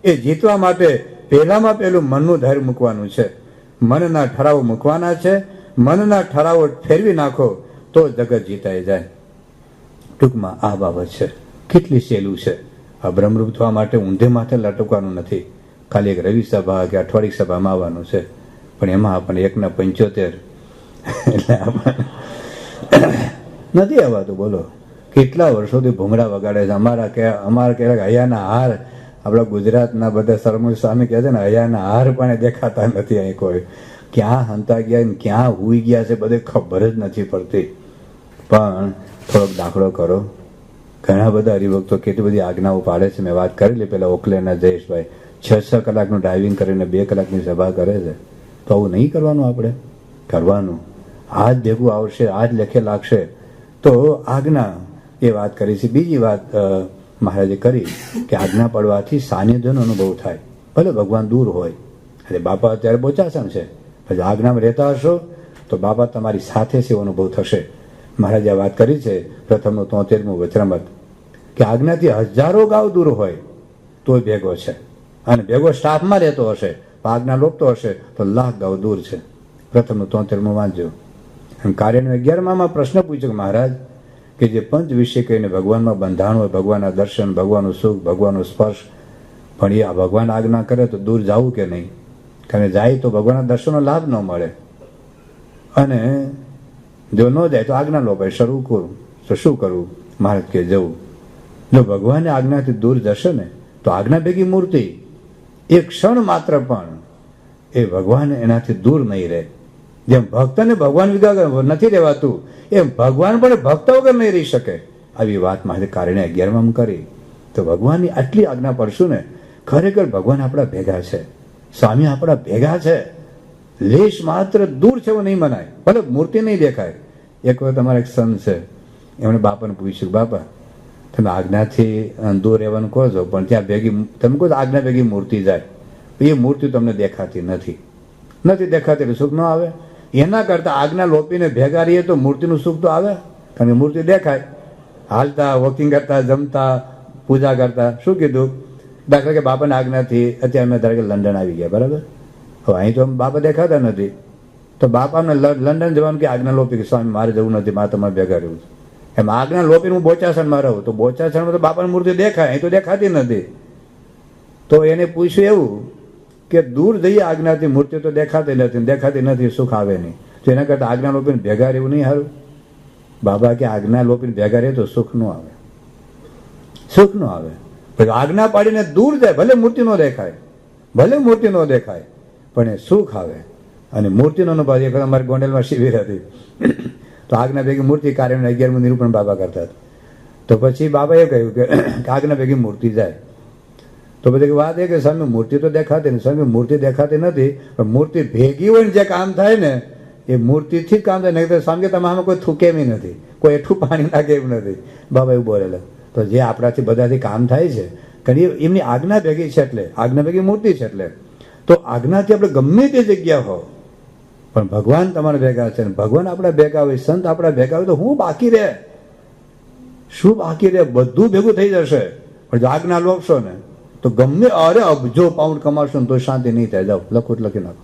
એ જીતવા માટે પહેલામાં પહેલું મનનું ધૈર્ય મૂકવાનું છે. મનના ઠરાવો મૂકવાના છે. મનના ઠરાવો ફેરવી નાખો તો જગત જીતાઈ જાય. ટૂંકમાં આ બાબત છે. કેટલી સહેલું છે. આ બ્રહ્મરૂપ થવા માટે ઊંધે માથે લટકવાનું નથી. ખાલી એક રવિ સભા કે અઠવાડિક સભામાં આવવાનું છે. પણ એમાં આપણને 1:75 એટલે આપણને નથી આવતું. બોલો કેટલા વર્ષોથી ભૂંગળા વગાડે છે. અમારા કે હૈયાના હાર, આપણા ગુજરાતના બધા સરમુખ સ્વામી કહે છે ને, હૈયાના હાર પણ દેખાતા નથી. અહીં કોઈ ક્યાં હંતા ગયા ને ક્યાં હુઈ ગયા છે બધે ખબર જ નથી પડતી. પણ થોડોક દાખલો કરો. ઘણા બધા હરિભક્તો કેટલી બધી આજ્ઞાઓ પાડે છે. મેં વાત કરેલી પેલા ઓકલેના જયેશભાઈ 6 કલાકનું ડ્રાઇવિંગ કરીને 2 કલાકની સભા કરે છે. તો આવું નહીં કરવાનું. આપણે કરવાનું. આજ ભેગું આવશે, આજ લેખે લાગશે તો આજ્ઞા એ વાત કરી છે. બીજી વાત મહારાજે કરી કે આજ્ઞા પડવાથી સાનિધ્યનો અનુભવ થાય. ભલે ભગવાન દૂર હોય. એટલે બાપા અત્યારે બોચાસણ છે, પછી આજ્ઞામાં રહેતા હશો તો બાપા તમારી સાથે છે એવો અનુભવ થશે. મહારાજે આ વાત કરી છે પ્રથમનું 73મું વચરામૃત કે આજ્ઞાથી હજારો ગાવ દૂર હોય તોય ભેગો છે, અને ભેગો સ્ટાફમાં રહેતો હશે, આજ્ઞા લોપતો હશે તો લાખ ગાવ દૂર છે. પ્રથમનું 73મું વાંચજો. કાર્યનો 11માં પ્રશ્ન પૂછ્યો કે મહારાજ કે જે પંચ વિશે કહીને ભગવાનમાં બંધાણ હોય, ભગવાનના દર્શન, ભગવાનનું સુખ, ભગવાનનો સ્પર્શ, પણ એ ભગવાન આજ્ઞા કરે તો દૂર જવું કે નહીં? કારણ જાય તો ભગવાનના દર્શનનો લાભ ન મળે, અને જો ન જાય તો આજ્ઞા લો ભાઈ શરૂ કરું તો શું કરવું? મહારાજ કે જવું. જો ભગવાનની આજ્ઞાથી દૂર જશે ને તો આજ્ઞા ભેગી મૂર્તિ એક ક્ષણ માત્ર પણ એ ભગવાન એનાથી દૂર નહીં રહે. જેમ ભક્તને ભગવાન વગર નથી રહેવાતું એમ ભગવાન પણ ભક્ત વગર નહીં રહી શકે. આવી વાત મારે કારણે 11માં કરી. તો ભગવાનની આટલી આજ્ઞા પડશું ને, ખરેખર ભગવાન આપણા ભેગા છે, સ્વામી આપણા ભેગા છે. લેશ માત્ર દૂર છે એવું નહીં મનાય, ભલે મૂર્તિ નહીં દેખાય. એક વખત અમારા એક સંત છે, એમણે બાપાને પૂછ્યું, બાપા તમે આજ્ઞાથી દૂર રહેવાનું કહો છો, પણ ત્યાં ભેગી તમે કહો આજ્ઞા ભેગી મૂર્તિ જાય, એ મૂર્તિ તમને દેખાતી નથી દેખાતી એટલે સુખ ન આવે. એના કરતા આજ્ઞા લોપીને ભેગા રહીએ તો મૂર્તિનું સુખ તો આવે. કારણ કે મૂર્તિ દેખાય, હાલતા, વોકિંગ કરતા, જમતા, પૂજા કરતા. શું કીધું? દાખલા કે બાપાની આજ્ઞાથી અત્યારે અમે ધારો કે લંડન આવી ગયા, બરાબર? હવે અહીં તો બાપા દેખાતા નથી, તો બાપાને લંડન જવાનું કે આજ્ઞા લોપી કે સ્વામી મારે જવું નથી, મારે તમારે ભેગા રહેવું છે. એમ આજ્ઞા લોપીને હું બોચાસણમાં રહું તો બોચાસણમાં તો બાપાની મૂર્તિ દેખાય, અહીં તો દેખાતી નથી. તો એને પૂછ્યું એવું કે દૂર જઈએ આજ્ઞાથી, મૂર્તિ તો દેખાતી નથી, સુખ આવે નહીં. તો એના કરતા આજ્ઞા લોપીને ભેગા રહેવું નહીં સારું? બાબા કે આજ્ઞા લોપીને ભેગા રહે તો સુખ ન આવે, સુખ ન આવે. આજ્ઞા પાડીને દૂર જાય, ભલે મૂર્તિ ન દેખાય, પણ એ સુખ આવે. અને મૂર્તિનો અનુભવ એક વખત અમારી ગોંડલમાં શિબિર હતી, તો આગના ભેગી મૂર્તિ કાર્યનું 11મું નિરૂપણ બાબા કરતા હતા. તો પછી બાબાએ કહ્યું કે આગના ભેગી મૂર્તિ જાય. તો પછી વાત એ કે સ્વામી મૂર્તિ તો દેખાતી નથી. સ્વામી મૂર્તિ દેખાતી નથી, પણ મૂર્તિ ભેગી હોય ને જે કામ થાય ને એ મૂર્તિથી જ કામ થાય. નહીં તો સ્વામી તમે આમાં કોઈ થૂકેમી નથી, કોઈ એઠું પાણી નાખે એમ નથી. બાબા એવું બોલેલા. તો જે આપણાથી બધાથી કામ થાય છે કારણ એમની આજ્ઞા ભેગી છે, એટલે આજ્ઞા ભેગી મૂર્તિ છે. એટલે તો આજ્ઞાથી આપણે ગમે તે જગ્યા હો, પણ ભગવાન તમારા ભેગા છે, ભગવાન આપણા ભેગા હોય, સંત આપણા ભેગા હોય, તો હું બાકી રહે? શું બાકી રહે? બધું ભેગું થઈ જશે. પણ જો આજ્ઞા લોપશો ને તો ગમે અરે અબજો પાઉન્ડ કમાશો ને તો શાંતિ નહીં થાય. જાઓ લખું લખી નાખો,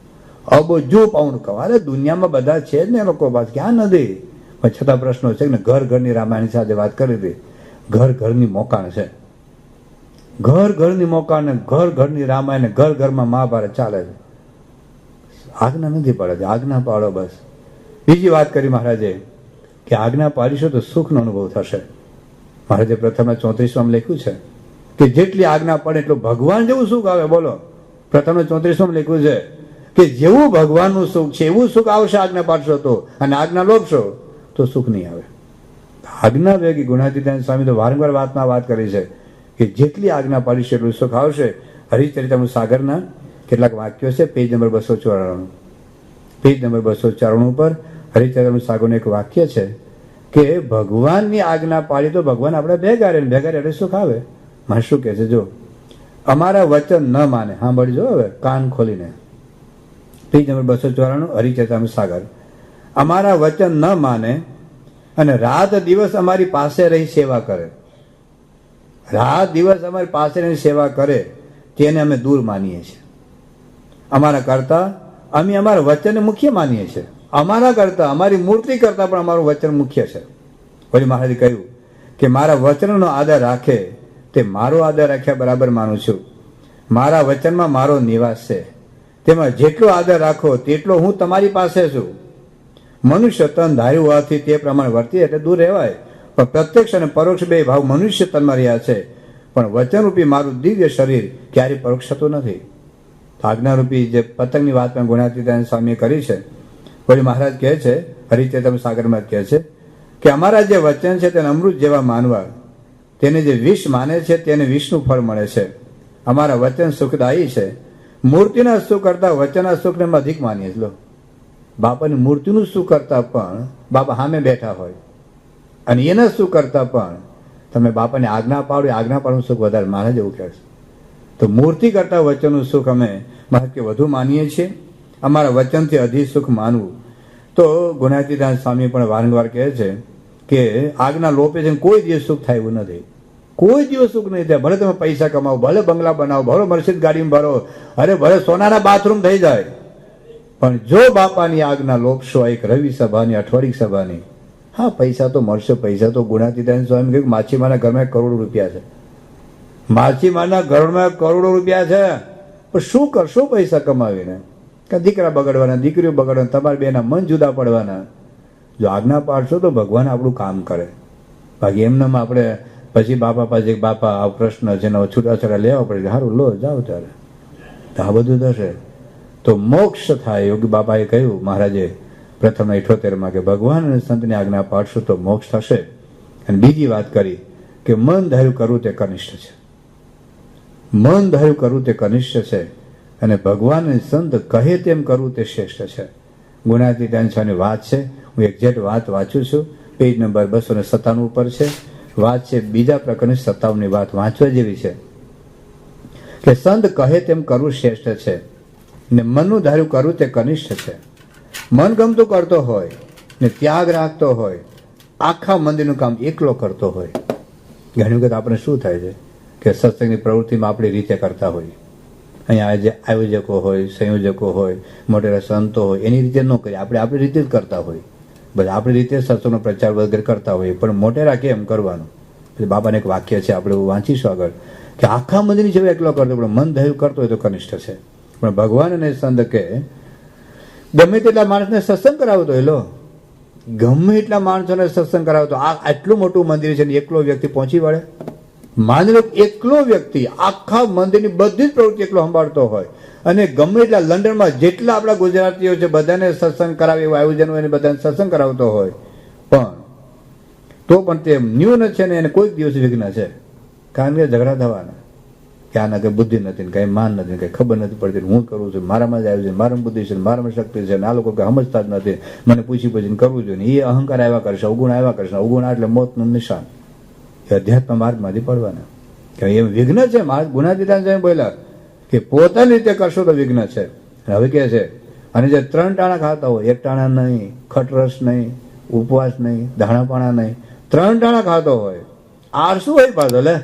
અબજો પાઉન્ડ કમા. અરે દુનિયામાં બધા છે જ ને લોકો પાસ, ક્યાં નથી? પણ છતાં પ્રશ્નો છે ને ઘર ઘરની રામાયણ સાથે વાત કરી હતી. ઘર ઘરની મોકાણ છે, ઘર ઘરની મોકાણ ને ઘર ઘરની રામાયણ, ઘર ઘરમાં મહાભારત ચાલે છે. આજ્ઞા નથી પાડે, આજ્ઞા પાડો બસ. બીજી વાત કરી મહારાજે કે આજ્ઞા પાડીશું તો સુખનો અનુભવ થશે. મહારાજે પ્રથમ 34માં લખ્યું છે કે જેટલી આજ્ઞા પડે એટલું ભગવાન જેવું સુખ આવે. બોલો, પ્રથમ 34માં લખ્યું છે કે જેવું ભગવાનનું સુખ છે એવું સુખ આવશે આજ્ઞા પાડશો તો, અને આજ્ઞા લોપશો તો સુખ નહીં આવે. આજ્ઞા ભેગી ગુણાતીતાનંદ સ્વામી તો વારંવાર વાતમાં વાત કરી છે કે જેટલી આજ્ઞા પાડીશે એટલું સુખ આવશે. હરિચરિતામૃત સાગરના કેટલાક વાક્યો છે, પેજ નંબર 294. પેજ નંબર 294 ઉપર હરિચરિતામૃત સાગરનું એક વાક્ય છે કે ભગવાનની આજ્ઞા પાડી તો ભગવાન આપણે ભેગા રહે, ભેગા રહે એટલે સુખ આવે. માં શું કહે છે? જો અમારા વચન ન માને, સાંભળજો હવે કાન ખોલીને, પેજ નંબર 294 હરિચરિતામૃત સાગર. અમારા વચન ન માને અને રાત દિવસ અમારી પાસે રહી સેવા કરે, રાત દિવસ અમારી પાસે રહી સેવા કરે, તેને અમે દૂર માનીએ છીએ. અમારા કરતા અમે અમારા વચનને મુખ્ય માનીએ છીએ. અમારા કરતા, અમારી મૂર્તિ કરતા પણ અમારું વચન મુખ્ય છે. પછી મહારાજે કહ્યું કે મારા વચનનો આદર રાખે તે મારો આદર રાખ્યા બરાબર માનું છું. મારા વચનમાં મારો નિવાસ છે, તેમાં જેટલો આદર રાખો તેટલો હું તમારી પાસે છું. મનુષ્ય તન ધાર્યું હોવાથી તે પ્રમાણે વર્તીએ એટલે દૂર રહેવાય, પણ પ્રત્યક્ષ અને પરોક્ષ બે ભાવ મનુષ્ય તનમાં રહ્યા છે, પણ વચનરૂપી મારું દિવ્ય શરીર ક્યારેય પરોક્ષ થતું નથી. આજ્ઞારૂપી જે પતંગની વાત પણ ગુણાતીતાનંદ સ્વામીએ કરી છે. પછી મહારાજ કહે છે, હરિચરિતામૃત સાગરમાં કહે છે કે અમારા જે વચન છે તેને અમૃત જેવા માનવા, તેને જે વિષ માને છે તેને વિષનું ફળ મળે છે. અમારા વચન સુખદાયી છે. મૂર્તિના સુખ કરતા વચનના સુખને અમે અધિક માનીએ છીએ. બાપાની મૂર્તિનું સુખ કરતા પણ બાપા સામે બેઠા હોય, અને એના સુખ કરતા પણ તમે બાપાને આજ્ઞા પાડો, આજ્ઞા પાડવાનું સુખ વધારે. મહારાજ એવું કહે છે. તો મૂર્તિ કરતા વચનનું સુખ અમે મહારાજ કે વધુ માનીએ છીએ. અમારા વચનથી અધિક સુખ માનવું. તો ગુણાતીતાનંદ સ્વામી પણ વારંવાર કહે છે કે આજ્ઞા લોપે છે કોઈ દિવસ સુખ થાય એવું નથી. કોઈ દિવસ સુખ નહીં થાય. ભલે તમે પૈસા કમાવો, ભલે બંગલા બનાવો, ભલે મર્સિડીઝ ગાડીમાં ભરો, અરે ભલે સોનાના બાથરૂમ થઈ જાય, પણ જો બાપાની આજ્ઞા લોપશો, એક રવિ સભાની, અઠવાડિક સભાની, હા પૈસા તો મળશે. પૈસા તો ગુણાતીતાનંદ સ્વામી કહ્યું માછીમારના ઘરમાં કરોડો રૂપિયા છે. માછીમારના ઘરમાં કરોડો રૂપિયા છે, પણ શું કરશો પૈસા કમાવીને? કે દીકરા બગડવાના, દીકરીઓ બગડવાના, તમારા બેના મન જુદા પડવાના. જો આજ્ઞા પાડશો તો ભગવાન આપણું કામ કરે. બાકી એમનામાં આપણે પછી બાપા પાસે બાપા આ પ્રશ્ન છે ને છૂટાછેડા લેવા પડે, સારું લો જાઓ ત્યારે, તો આ બધું થશે તો મોક્ષ થાય. યોગી બાપાએ કહ્યું મહારાજે પ્રથમ 78માં કે ભગવાન અને સંતની આજ્ઞા પાડશો તો મોક્ષ થશે. અને બીજી વાત કરી કે મન ધાર્યું કરવું તે કનિષ્ઠ છે. મન ધાર્યું કરવું તે કનિષ્ઠ છે, અને ભગવાન અને સંત કહે તેમ કરવું તે શ્રેષ્ઠ છે. ગુણાતીતાનંદ સ્વામીની વાત છે. હું એક્ઝેક્ટ વાત વાંચું છું. પેજ નંબર 297 ઉપર છે. વાત છે બીજા પ્રકરણની 57ની વાત વાંચવા જેવી છે કે સંત કહે તેમ કરવું શ્રેષ્ઠ છે, ને મનનું ધાર્યું કરવું તે કનિષ્ઠ છે. મન ગમતું કરતો હોય ને ત્યાગ રાખતો હોય, આખા મંદિરનું કામ એકલો કરતો હોય. ઘણી વખત આપણે શું થાય છે કે સત્સંગની પ્રવૃત્તિમાં આપણી રીતે કરતા હોઈએ. અહીંયા જે આયોજકો હોય, સંયોજકો હોય, મોટેરા સંતો હોય, એની રીતે ન કરીએ, આપણે આપણી રીતે જ કરતા હોઈએ. બધા આપણી રીતે સત્સંગનો પ્રચાર વગેરે કરતા હોઈએ, પણ મોટેરા કેમ કરવાનું? એટલે બાબાને એક વાક્ય છે, આપણે વાંચીશું આગળ કે આખા મંદિરની જેવું એકલો કરતો, પણ મન ધાર્યું કરતો હોય તો કનિષ્ઠ છે. પણ ભગવાન અને સંત કે ગમે તેટલા માણસને સત્સંગ કરાવતો હોય, લો ગમે એટલા માણસોને સત્સંગ કરાવતો, આ આટલું મોટું મંદિર છે ને એકલો વ્યક્તિ પહોંચી વળે? માની લો એકલો વ્યક્તિ આખા મંદિરની બધી જ પ્રવૃત્તિ એકલો સંભાળતો હોય અને ગમે એટલા લંડનમાં જેટલા આપણા ગુજરાતીઓ છે બધાને સત્સંગ કરાવે એવું આયોજન હોય અને બધાને સત્સંગ કરાવતો હોય પણ તે ન્યૂન છે ને એને કોઈક દિવસ વિઘ્ન છે. કારણ કે ઝઘડા થવાના કે આના કઈ બુદ્ધિ નથી, કઈ માન નથી, કઈ ખબર નથી પડતી, હું કરું છું, મારામાં જ આવ્યું છે, મારામાં બુદ્ધિ છે, મારામાં શક્તિ છે, આ લોકો કઈ સમજતા જ નથી, મને પૂછી પૂછીને કરવું જોઈએ. એ અહંકાર આવ્યા કરશે, અવગુણ આવ્યા કરશે. અવગુણ એટલે મોતનું નિશાન. એ અધ્યાત્મ માર્ગમાંથી પડવાના. કે એમ વિઘ્ન છે. ગુણાતીતાન સાહેબ બોલ્યા કે પોતાની રીતે કરશો તો વિઘ્ન છે. હવે કે છે અને જે 3 ટાણા ખાતા હોય, 1 ટાણા નહીં, ખટરસ નહીં, ઉપવાસ નહીં, દાણાપાણા નહીં, 3 ટાણા ખાતો હોય, આરસુ હોય પાછો, લે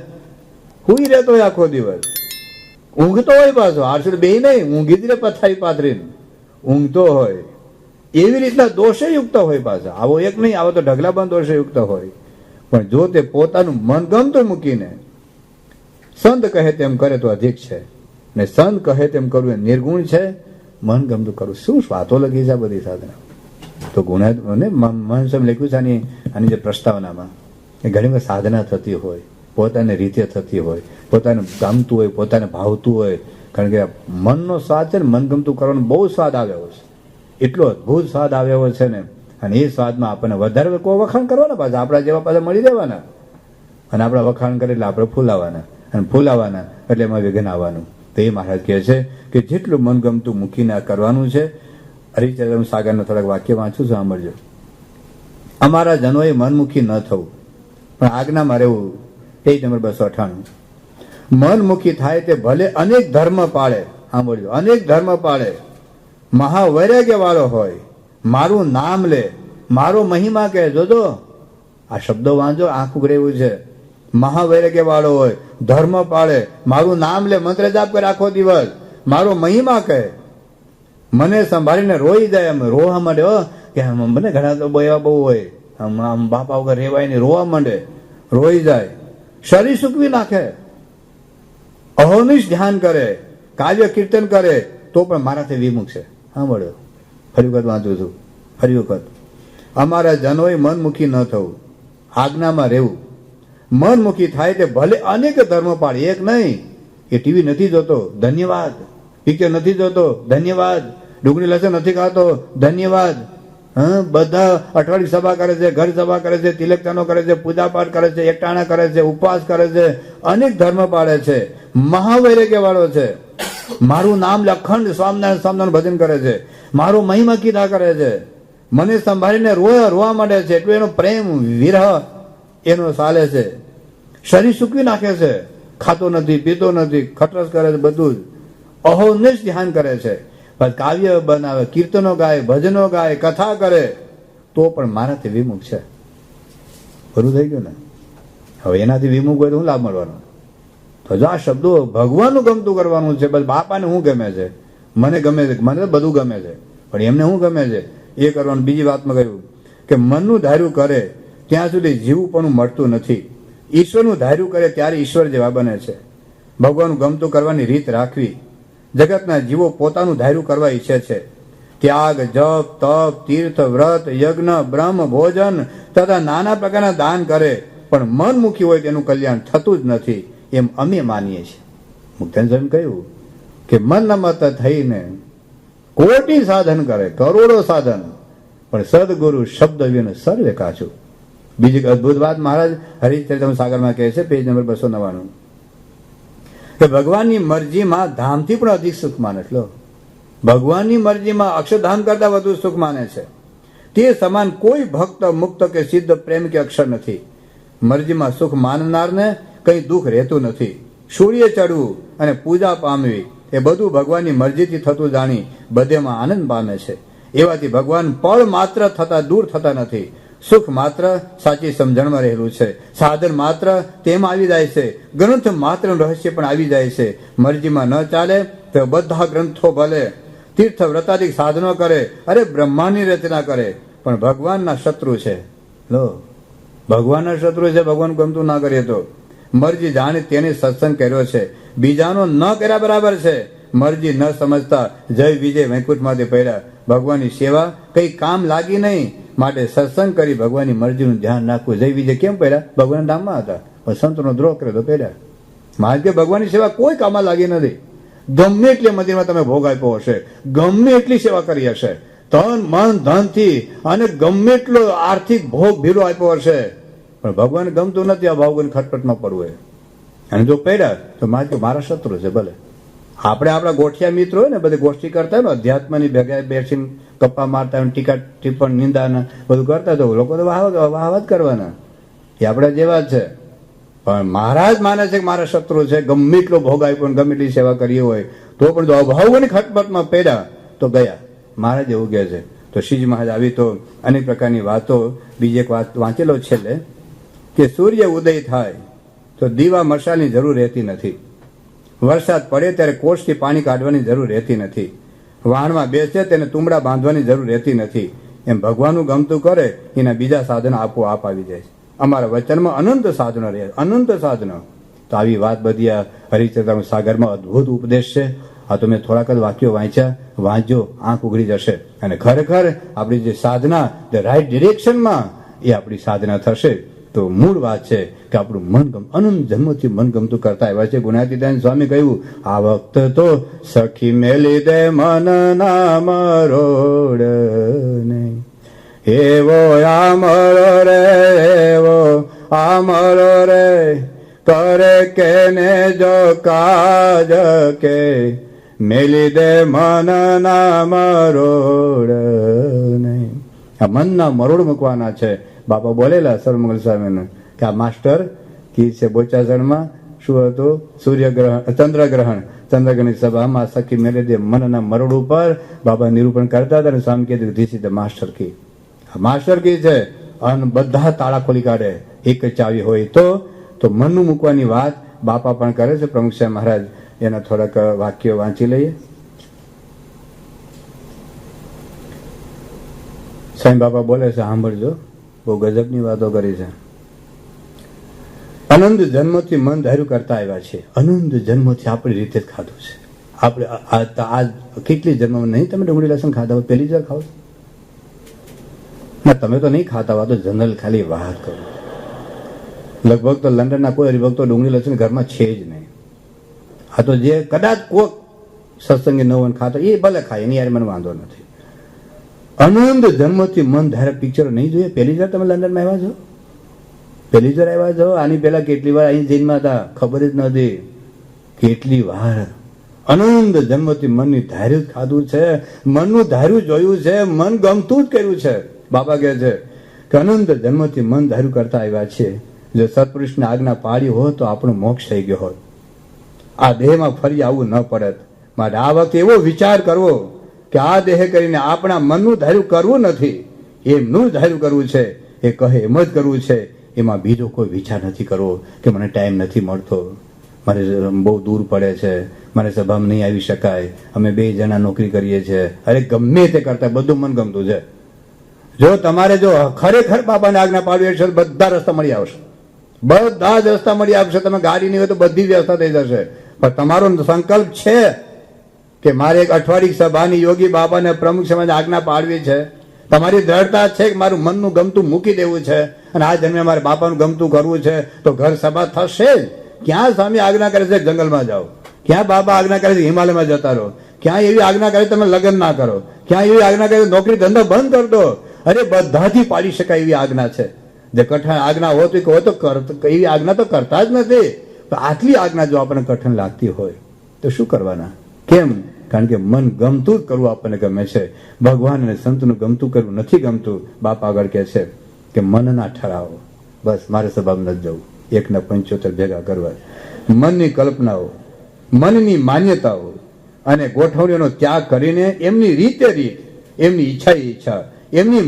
હુઈ રહેતો હોય આખો દિવસ, ઊંઘતો હોય પાછો, આરસુ બે નહીં, ઊંઘી જ રે પથારી પાથરીને ઊંઘતો હોય. એવી રીતના દોષયુક્ત હોય પાછા. આવો એક નહીં, આવો તો ઢગલાબંધ દોષયુક્ત હોય. પણ જો તે પોતાનું મન ગમતું મૂકીને સંત કહે તેમ કરે તો અધિક છે, ને સંત કહે તેમ કરવું એ નિર્ગુણ છે. મન ગમતું કરવું. શું વાતો લખી છે બધી સાધના તો ગુણા મન સમ લખ્યું છે આની જે પ્રસ્તાવનામાં એ ઘણી વાર સાધના થતી હોય, પોતાની રીતે થતી હોય, પોતાને ગમતું હોય, પોતાને ભાવતું હોય. કારણ કે મનનો સ્વાદ છે ને, મનગમતું કરવાનો બહુ સ્વાદ આવ્યો છે, એટલો અદભુત સ્વાદ આવ્યો છે ને. અને એ સ્વાદમાં આપણને વધારે કોઈ વખાણ કરવાના, પાછા આપણા જેવા પાછા મળી રહેવાના, અને આપણા વખાણ કરે એટલે આપણે ફૂલાવાના, અને ફૂલાવાના એટલે એમાં વિઘ્ન આવવાનું. તો એ મહારાજ કહે છે કે જેટલું મનગમતું મૂકીને કરવાનું છે. હરિચરણ સાગરના થોડાક વાક્ય વાંચું છું, સાંભળજો. અમારા જનોએ મનમુખી ન થવું પણ આજ્ઞામાં રહેવું. Page number 298. મનમુખી થાય તે ભલે અનેક ધર્મ પાળે. સાંભળજો, અનેક ધર્મ પાળે, મહાવૈરાગ્ય વાળો હોય, મારું નામ લે, મારો મહિમા કહે. જોજો આ શબ્દો વાંચો, આંખું રહેવું છે. મહાવૈરાગ્ય વાળો હોય, ધર્મ પાળે, મારું નામ લે, મંત્ર જાપ કરે આખો દિવસ, મારો મહિમા કહે, મને સંભાળીને રોઈ જાય. એમ રોવા માંડે કે મને ઘણા તો એવા બહુ હોય, આમ બાપા વગર રેવાય નહીં, રોવા માંડે, રોઈ જાય. શરીર સૂકવી નાખે, અહોનિશ ધ્યાન કરે, કાવ્ય કીર્તન કરે તો પણ મારાથી વિમુખ છે. સાંભળ્યો, ફરી વખત વાંચું છું, ફરી વખત. અમારા જનોએ મનમુખી ન થવું, આજ્ઞામાં રહેવું. મનમુખી થાય તે ભલે અનેક ધર્મ પાળે, એક નહીં. એ ટીવી નથી જોતો, ધન્યવાદ. પિક્ચર નથી જોતો, ધન્યવાદ. ડુંગળી લસણ નથી ખાતો, ધન્યવાદ. બધા અઠવાડિયે સભા કરે છે, ઘર સભા કરે છે, તિલકતાનો કરે છે, પૂજા પાઠ કરે છે, એકટાણા કરે છે, ઉપવાસ કરે છે, અનેક ધર્મ પાળે છે, મહાવૈરાગ્ય વાળો છે, મારું નામ અખંડ સ્વામિનારાયણ ભજન કરે છે, મારો મહિમા કીધા કરે છે, મને સંભાળીને રોવા માંડે છે. એટલું એનો પ્રેમ વિરહ એનો ચાલે છે. શરીર સૂકવી નાખે છે, ખાતો નથી, પીતો નથી, ખટરસ કરે છે, બધું જ અહોનિશ ધ્યાન કરે છે. કાવ્ય બનાવે, કીર્તનો ગાય, ભજનો ગાય, કથા કરે તો પણ મારાથી વિમુખ છે. ખરું થઈ ગયું ને? હવે એનાથી વિમુખ હોય તો શું લાભ મળવાનો? તો જો આ શબ્દો ભગવાનનું ગમતું કરવાનું છે. બસ બાપાને શું ગમે છે, મને ગમે છે, મને તો બધું ગમે છે, પણ એમને શું ગમે છે એ કરવાનું. બીજી વાતમાં કહ્યું કે મનનું ધાર્યું કરે ત્યાં સુધી જીવું પણ મળતું નથી. ઈશ્વરનું ધાર્યું કરે ત્યારે ઈશ્વર જેવા બને છે. ભગવાનનું ગમતું કરવાની રીત રાખવી. જગતના જીવો પોતાનું ધાર્યું કરવા ઈચ્છે છે. ત્યાગ, જપ, તપ, તીર્થ, વ્રત, યજ્ઞ, બ્રહ્મ, ભોજન તથા નાના પ્રકારના દાન કરે, પણ મનમુખી હોય તેનું કલ્યાણ થતું જ નથી એમ અમે માનીએ છીએ. મુક્તાનંદ કહ્યું કે મન મત થઈને કોટી સાધન કરે, કરોડો સાધન, પણ સદગુરુ શબ્દ વિનો સર્વે કાચું. બીજી અદભુત વાત મહારાજ હરિચરિત્ર સાગરમાં કહે છે, પેજ નંબર 299, કે ભગવાનની મરજીમાં ધામથી પણ અધિક સુખ માને. એટલો ભગવાનની મરજીમાં અક્ષરધામ કરતા વધુ સુખ માને છે. તે સમાન કોઈ ભક્ત, મુક્ત કે સિદ્ધ, પ્રેમ કે અક્ષર નથી. મરજીમાં સુખ માનનારને કઈ દુઃખ રહેતું નથી. સૂર્ય ચડવું અને પૂજા પામવી એ બધું ભગવાનની મરજીથી થતું જાણી બધેમાં આનંદ પામે છે. એવાથી ભગવાન પળ માત્ર થતા દૂર થતા નથી. સુખ માત્ર સાચી સમજણમાં રહેલું છે. સાધન માત્ર તેમાં આવી જાય છે. ગ્રંથ માત્ર રહસ્ય પણ આવી જાય છે. મરજીમાં ન ચાલે તો બધા ગ્રંથો ભલે, તીર્થ વ્રતાદિક સાધનો કરે, અરે બ્રહ્માંડની રચના કરે, પણ ભગવાનના શત્રુ છે. લો, ભગવાનના શત્રુ છે. ભગવાન ગમતું ના કરીએ તો મરજી જાણે તેને સત્સંગ કર્યો છે, બીજાનો ન કર્યા બરાબર છે. મરજી ન સમજતા જય વિજય વૈકુંઠમાંથી પડ્યા. ભગવાનની સેવા કઈ કામ લાગી નહીં, માટે સત્સંગ કરી ભગવાનની મરજીનું ધ્યાન રાખવું. જય વિજય કેમ પડ્યા? ભગવાન ધામમાં હતા, પણ સંતનો દ્રોહ કરે તો પેડા. મહારાજ કે ભગવાનની સેવા કોઈ કામમાં લાગી નથી. ગમે એટલી મંદિરમાં તમે ભોગ આપ્યો હશે, ગમે એટલી સેવા કરી હશે, તન મન ધનથી, અને ગમે એટલો આર્થિક ભોગ ભીરો આપ્યો હશે, પણ ભગવાન ગમતું નથી આ ભાવગુણ ખટપટમાં પડવું. અને જો પડ્યા તો મારા શત્રુ છે. ભલે આપણે આપણા ગોઠિયા મિત્રો હોય ને, બધી ગોષ્ઠી કરતા હોય ને, અધ્યાત્મની ભેગા બેસીને ગપ્પા મારતા હોય, ટીકા ટિપ્પણ નિંદા બધું કરતા તો લોકો તો વાહ જ કરવાના, એ આપણા જેવા જ છે. પણ મહારાજ માને છે કે મારા શત્રુ છે, ગમે એટલો ભોગ આપ્યો ને ગમે એટલી સેવા કરી હોય તો પણ જો અભાવની ખટપટમાં પડ્યા તો ગયા. મહારાજ એવું કહે છે. તો શ્રીજી મહારાજ આવી તો અનેક પ્રકારની વાતો. બીજી એક વાત વાંચેલો છેલ્લે કે સૂર્ય ઉદય થાય તો દીવા મશાલની જરૂર રહેતી નથી. વરસાદ પડે ત્યારે કોષથી પાણી કાઢવાની જરૂર રહેતી નથી. વાણમાં બેસે તેને તુંબડા બાંધવાની જરૂર રહેતી નથી. એમ ભગવાનનું ગમતું કરે એના બીજા સાધનો આપોઆપ આવી જાય છે. અમારા વચનમાં અનંત સાધનો રહે, અનંત સાધનો. તો આવી વાત બધી આ હરિચરિત્ર સાગરમાં અદભુત ઉપદેશ છે. આ તો મેં થોડાક જ વાક્યો વાંચ્યા, વાંચજો, આંખ ઉઘડી જશે. અને ખરેખર આપણી જે સાધના ધ રાઈટ ડિરેક્શનમાં એ આપણી સાધના થશે. તો મૂળ વાત છે કે આપણું મનગમ અનંત જન્મથી મનગમતું કરતા આવ્યા છે. ગુણાતીતાન સ્વામી કહ્યું, આ વખત તો સખી મેલી દે મન નામ રોડ ને, એવો આમરો રે, એવો આમરો રે, કરે કેને જો કાજ કે, મેલી દે મન નામ રોડ ને. આ મનના મરોડ મૂકવાના છે. બાપા બોલેલા સર્વમંગલ સ્વામીને કે આ માસ્ટર કી છે બોચાસણમાં શું હતું, સૂર્યગ્રહણ, ચંદ્રગ્રહણની સભામાં સખી મેલે દે મનના મરોડ ઉપર બાબા નિરૂપણ કરતા હતા. અને સ્વામી કીધું this is the master key. આ માસ્ટર કી છે અને બધા તાળા ખોલી કાઢે એક જ ચાવી હોય તો મનનું મૂકવાની વાત બાપા પણ કરે છે. પ્રમુખ સાહેબ મહારાજ એના થોડાક વાક્યો વાંચી લઈએ. સાંઈ બાપા બોલે છે, સાંભળજો, બહુ ગજબની વાતો કરી છે. અનંત જન્મથી મન ધાર્યું કરતા આવ્યા છે. અનંત જન્મથી આપણી રીતે જ ખાધું છે. આપણે આ કેટલી જન્મ નહીં તમે ડુંગળી લસણ ખાધા હોય, પહેલી જ વાર ખાવ ના? તમે તો નહીં ખાતા હોય, તો જનરલ ખાલી વાત કરો. લગભગ તો લંડનના કોઈ હરિભક્તો ડુંગળી લસણ ઘરમાં છે જ નહીં. આ તો જે કદાચ કોક સત્સંગી નવન ખાતો એ ભલે ખાય, એની યાર મને વાંધો નથી. અનંત જન્મથી મન ધારે પિક્ચરો નહીં જોઈએ. પહેલી વાર તમે લંડનમાં આવ્યા છો? પહેલી વાર આવ્યા છો? આની પહેલા કેટલી વાર અહીં જૈનમાં હતા ખબર જ નથી. કેટલી વાર અનંત જન્મથી મનની ધાર્યું ખાધું છે, મનનું ધાર્યું જોયું છે, મન ગમતું જ કર્યું છે. બાબા કહે છે કે અનંત જન્મથી મન ધાર્યું કરતા આવ્યા છે. જો સત્પુરુષની આજ્ઞા પાડી હોત તો આપણો મોક્ષ થઈ ગયો હોત. આ દેહમાં ફરી આવવું ન પડત. માટે આ વખતે એવો વિચાર કરવો કે આ દેહ કરીને આપણા મનનું ધાર્યું કરવું નથી, એમનું ધાર્યું કરવું છે. એ કહે એમ જ કરવું છે. એમાં બીજો કોઈ વિચાર નથી કરવો કે મને ટાઈમ નથી મળતો, મારે બહુ દૂર પડે છે, મારે સભામાં નહીં આવી શકાય, અમે 2 જણા નોકરી કરીએ છીએ. અરે ગમે તે કરતા બધું મન ગમતું છે. જો તમારે જો ખરેખર બાપાને આજ્ઞા પાડવી છે, બધા રસ્તા મળી આવશે. બધા જ રસ્તા મળી આવશે. તમે ગાડી નહીં હોય તો બધી વ્યવસ્થા થઈ જશે. પણ તમારો સંકલ્પ છે કે મારે એક અઠવાડિક સભાની યોગી બાબાને પ્રમુખ સમાજ આજ્ઞા પાડવી છે, તમારી દ્રઢતા છે કે મારું મનનું ગમતું મૂકી દેવું છે અને આ જન્મે મારે બાપાનું ગમતું કરવું છે, તો ઘર સભા થશે જ. ક્યાં સ્વામી આજ્ઞા કરે છે જંગલમાં જાઓ, ક્યાં બાબા આજ્ઞા કરે છે હિમાલયમાં જતા રહો, ક્યાં એવી આજ્ઞા કરે તમે લગ્ન ના કરો, ક્યાં એવી આજ્ઞા કરે નોકરી ધંધો બંધ કરી દો. અરે બધાથી પાડી શકાય એવી આજ્ઞા છે. જે કઠણ આજ્ઞા હોય તો એવી આજ્ઞા તો કરતા જ નથી. આટલી આજ્ઞા જો આપણને કઠણ લાગતી હોય તો શું કરવાના? કેમ? કારણ કે મન ગમતું જ કરવું આપણને ગમે છે. ભગવાન અને સંતનું ગમતું કરવું નથી ગમતું. બાપ આગળ કહે છે કે મન ના ઠરાવો, બસ મારે સભામાં નથી જવું, 1:75 ભેગા કરવા. મનની કલ્પનાઓ, મનની માન્યતાઓ અને ગોઠવણીઓનો ત્યાગ કરીને એમની રીતે રીત, એમની ઈચ્છા, એમની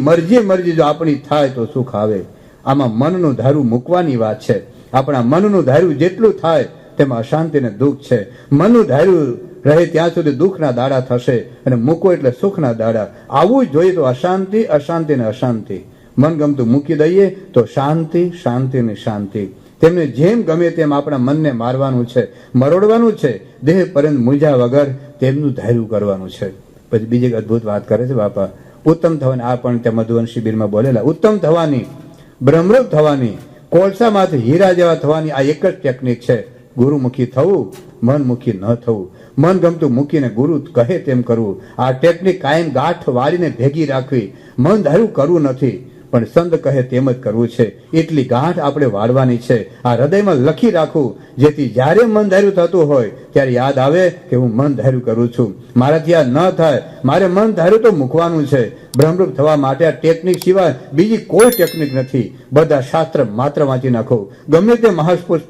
મરજી જો આપણી થાય તો સુખ આવે. આમાં મનનું ધારું મૂકવાની વાત છે. આપણા મનનું ધાર્યું જેટલું થાય તેમાં અશાંતિ ને દુઃખ છે. મનનું ધાર્યું રહે ત્યાં સુધી દુઃખના દાડા થશે અને મૂકો એટલે સુખના દાડા. આવું જ જોઈએ તો અશાંતિ ને અશાંતિ. મનગમતું મૂકી દઈએ તો શાંતિ ને શાંતિ. તેમને જેમ ગમે તેમ આપણા મનને મારવાનું છે, મરોડવાનું છે. દેહ પર્યંત મૂંઝા વગર તેમનું ધાર્યું કરવાનું છે. પછી બીજી એક અદભુત વાત કરે છે બાપા, ઉત્તમ થવાની. આ પણ ત્યાં મધુવન શિબિરમાં બોલેલા, ઉત્તમ થવાની, બ્રહ્મરૂપ થવાની કોલસામાંથી હીરા જેવા થવાની આ એક જ ટેકનિક છે. ગુરુમુખી થવું, મનમુખી ન થવું. મન ગમતું મૂકીને ગુરુ કહે તેમ કરવું. આ ટેકનિક કાયમ ગાંઠ વાળીને ભેગી રાખવી. મન ધાર્યું કરવું નથી, પણ સંત કહે તેમ જ કરવું છે. એટલી ગાંઠ આપણે વાળવાની છે. આ હૃદયમાં લખી રાખવું, જેથી જ્યારે મન ધાર્યું થતું હોય ત્યારે યાદ આવે કે હું મન ધાર્યું કરું છું. મારાથી આ ન થાય, મારે મન ધાર્યું તો મૂકવાનું છે. બ્રહ્મરૂપ થવા માટે આ ટેકનિક સિવાય બીજી કોઈ ટેકનિક નથી. બધા શાસ્ત્ર માત્ર વાંચી નાખો, ગમે તે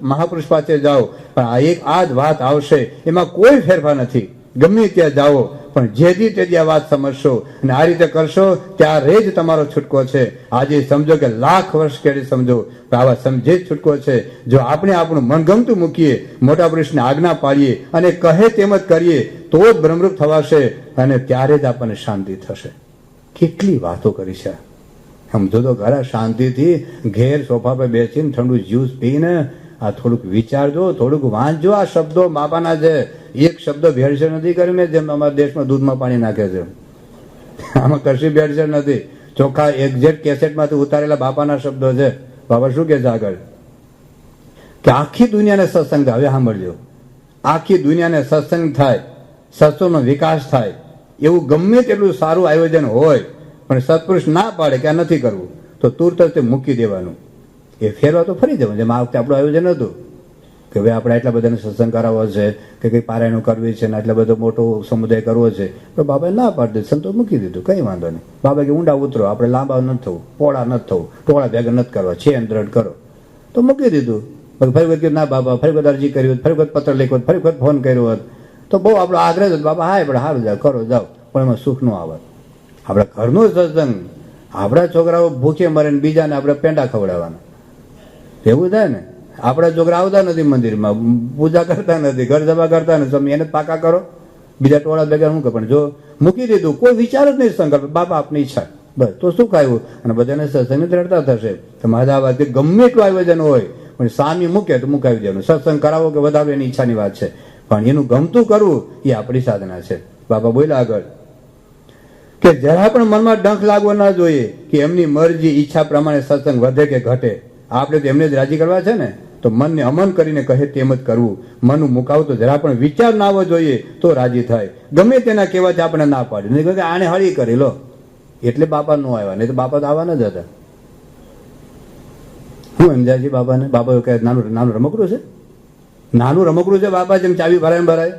મહાપુરુષ પાસે જાઓ, પણ આ જ વાત આવશે, એમાં કોઈ ફેરફાર નથી. ગમે ત્યાં જાઓ, પણ જેથી તેથી આ વાત સમજશો અને આ રીતે કરશો ત્યારે જ તમારો છૂટકો છે. આજે સમજો કે લાખ વર્ષ કેળી સમજો, આવા સમજે જ છૂટકો છે. જો આપણે આપણું મનગમતું મૂકીએ, મોટા પુરુષને આજ્ઞા પાડીએ અને કહે તેમ જ કરીએ તો જ બ્રહ્મરૂપ થવાશે અને ત્યારે જ આપણને શાંતિ થશે. કેટલી વાતો કરી છે. સમજો તો ખરા, શાંતિથી ઘેર સોફા પર બેસીને ઠંડુ જ્યુસ પીને આ થોડુંક વિચારજો, થોડુંક વાંચજો. આ શબ્દો બાપાના છે. એક શબ્દ ભેળસેળ નથી કરી મેં, જેમ અમારા દેશમાં દૂધમાં પાણી નાખે છે. આમાં કશી ભેળસેળ નથી. ચોખ્ખા એક્ઝેક્ટ કેસેટમાંથી ઉતારેલા બાપાના શબ્દો છે. બાપા શું કે છે આગળ? કે આખી દુનિયાને સત્સંગ થાય. હવે સાંભળજો, આખી દુનિયાને સત્સંગ થાય, સત્સંગનો વિકાસ થાય એવું ગમે તેટલું સારું આયોજન હોય, પણ સત્પુરુષ ના પાડે કે આ નથી કરવું તો તુરત જ તે મૂકી દેવાનું. એ ફેરવા તો ફરી જવાનું. જેમ આ વખતે આપણું આયોજન હતું કે ભાઈ આપણે આટલા બધાને સત્સંગ કરાવવો છે કે કંઈ પારાયણ કરવી છે ને આટલો બધો મોટો સમુદાય કરવો છે, તો બાબાએ ના પાડી દીધું, સંતો મૂકી દીધું, કંઈ વાંધો નહીં. બાબા કે ઊંડા ઉતરો, આપણે લાંબા નથી થવું, પોળા નથી થવું, ટોળા ભેગા નથી કરવા, છે દ્રઢ કરો, તો મૂકી દીધું. ફરી વખત ના બાબા, ફરી વખત અરજી કરી હોત, ફરી વખત પત્ર લખ્યો હોત, ફરી વખત ફોન કર્યો હોત તો બહુ આપણો આગ્રહ હતો. બાબા હા પણ સારું જાઓ, કરો જાઓ, પણ એમાં સુખ ન આવત. આપણા ઘરનું સત્સંગ, આપણા છોકરાઓ ભૂખે મરે ને બીજાને આપણે પેંડા ખવડાવવાના, એવું થાય ને. આપણા છોકરા આવતા નથી મંદિરમાં, પૂજા કરતા નથી, ઘર સભા કરતા નથી, તમે એને પાકા કરો, બીજા ટોળા ભેગા શું કરે. પણ જો મૂકી દીધું, કોઈ વિચાર જ નહીં સંકલ્પ, બાપા આપની ઈચ્છા, બસ તો શું ખાયું અને બધાને સત્સંગ દ્રઢતા થશે. તમારે આ વાત ગમે એટલું આયોજન હોય પણ સામી મૂકે તો મુકાવી દેવાનું. સત્સંગ કરાવો કે વધારો એની ઈચ્છાની વાત છે, પણ એનું ગમતું કરવું એ આપણી સાધના છે. બાપા બોલ્યા આગળ કે જરા પણ મનમાં ડંખ લાગવો ના જોઈએ કે એમની મરજી ઈચ્છા પ્રમાણે સત્સંગ વધે કે ઘટે. આપણે તો એમને જ રાજી કરવા છે ને, તો મનને અમન કરીને કહે તેમ જ કરવું. મનનું મુકાવું તો જરા પણ વિચાર ના આવવો જોઈએ તો રાજી થાય. ગમે તેના કહેવાથી આપણે ના પાડી નહીં કે આને હળી કરી લો એટલે બાપા નો આવ્યા, નહીં તો બાપા તો આવવાના જ હતા. હું સમજાય છે બાપાને? બાપા કહે નાનું રમકડું છે, નાનું રમકડું છે બાપા, જેમ ચાવી ભરાય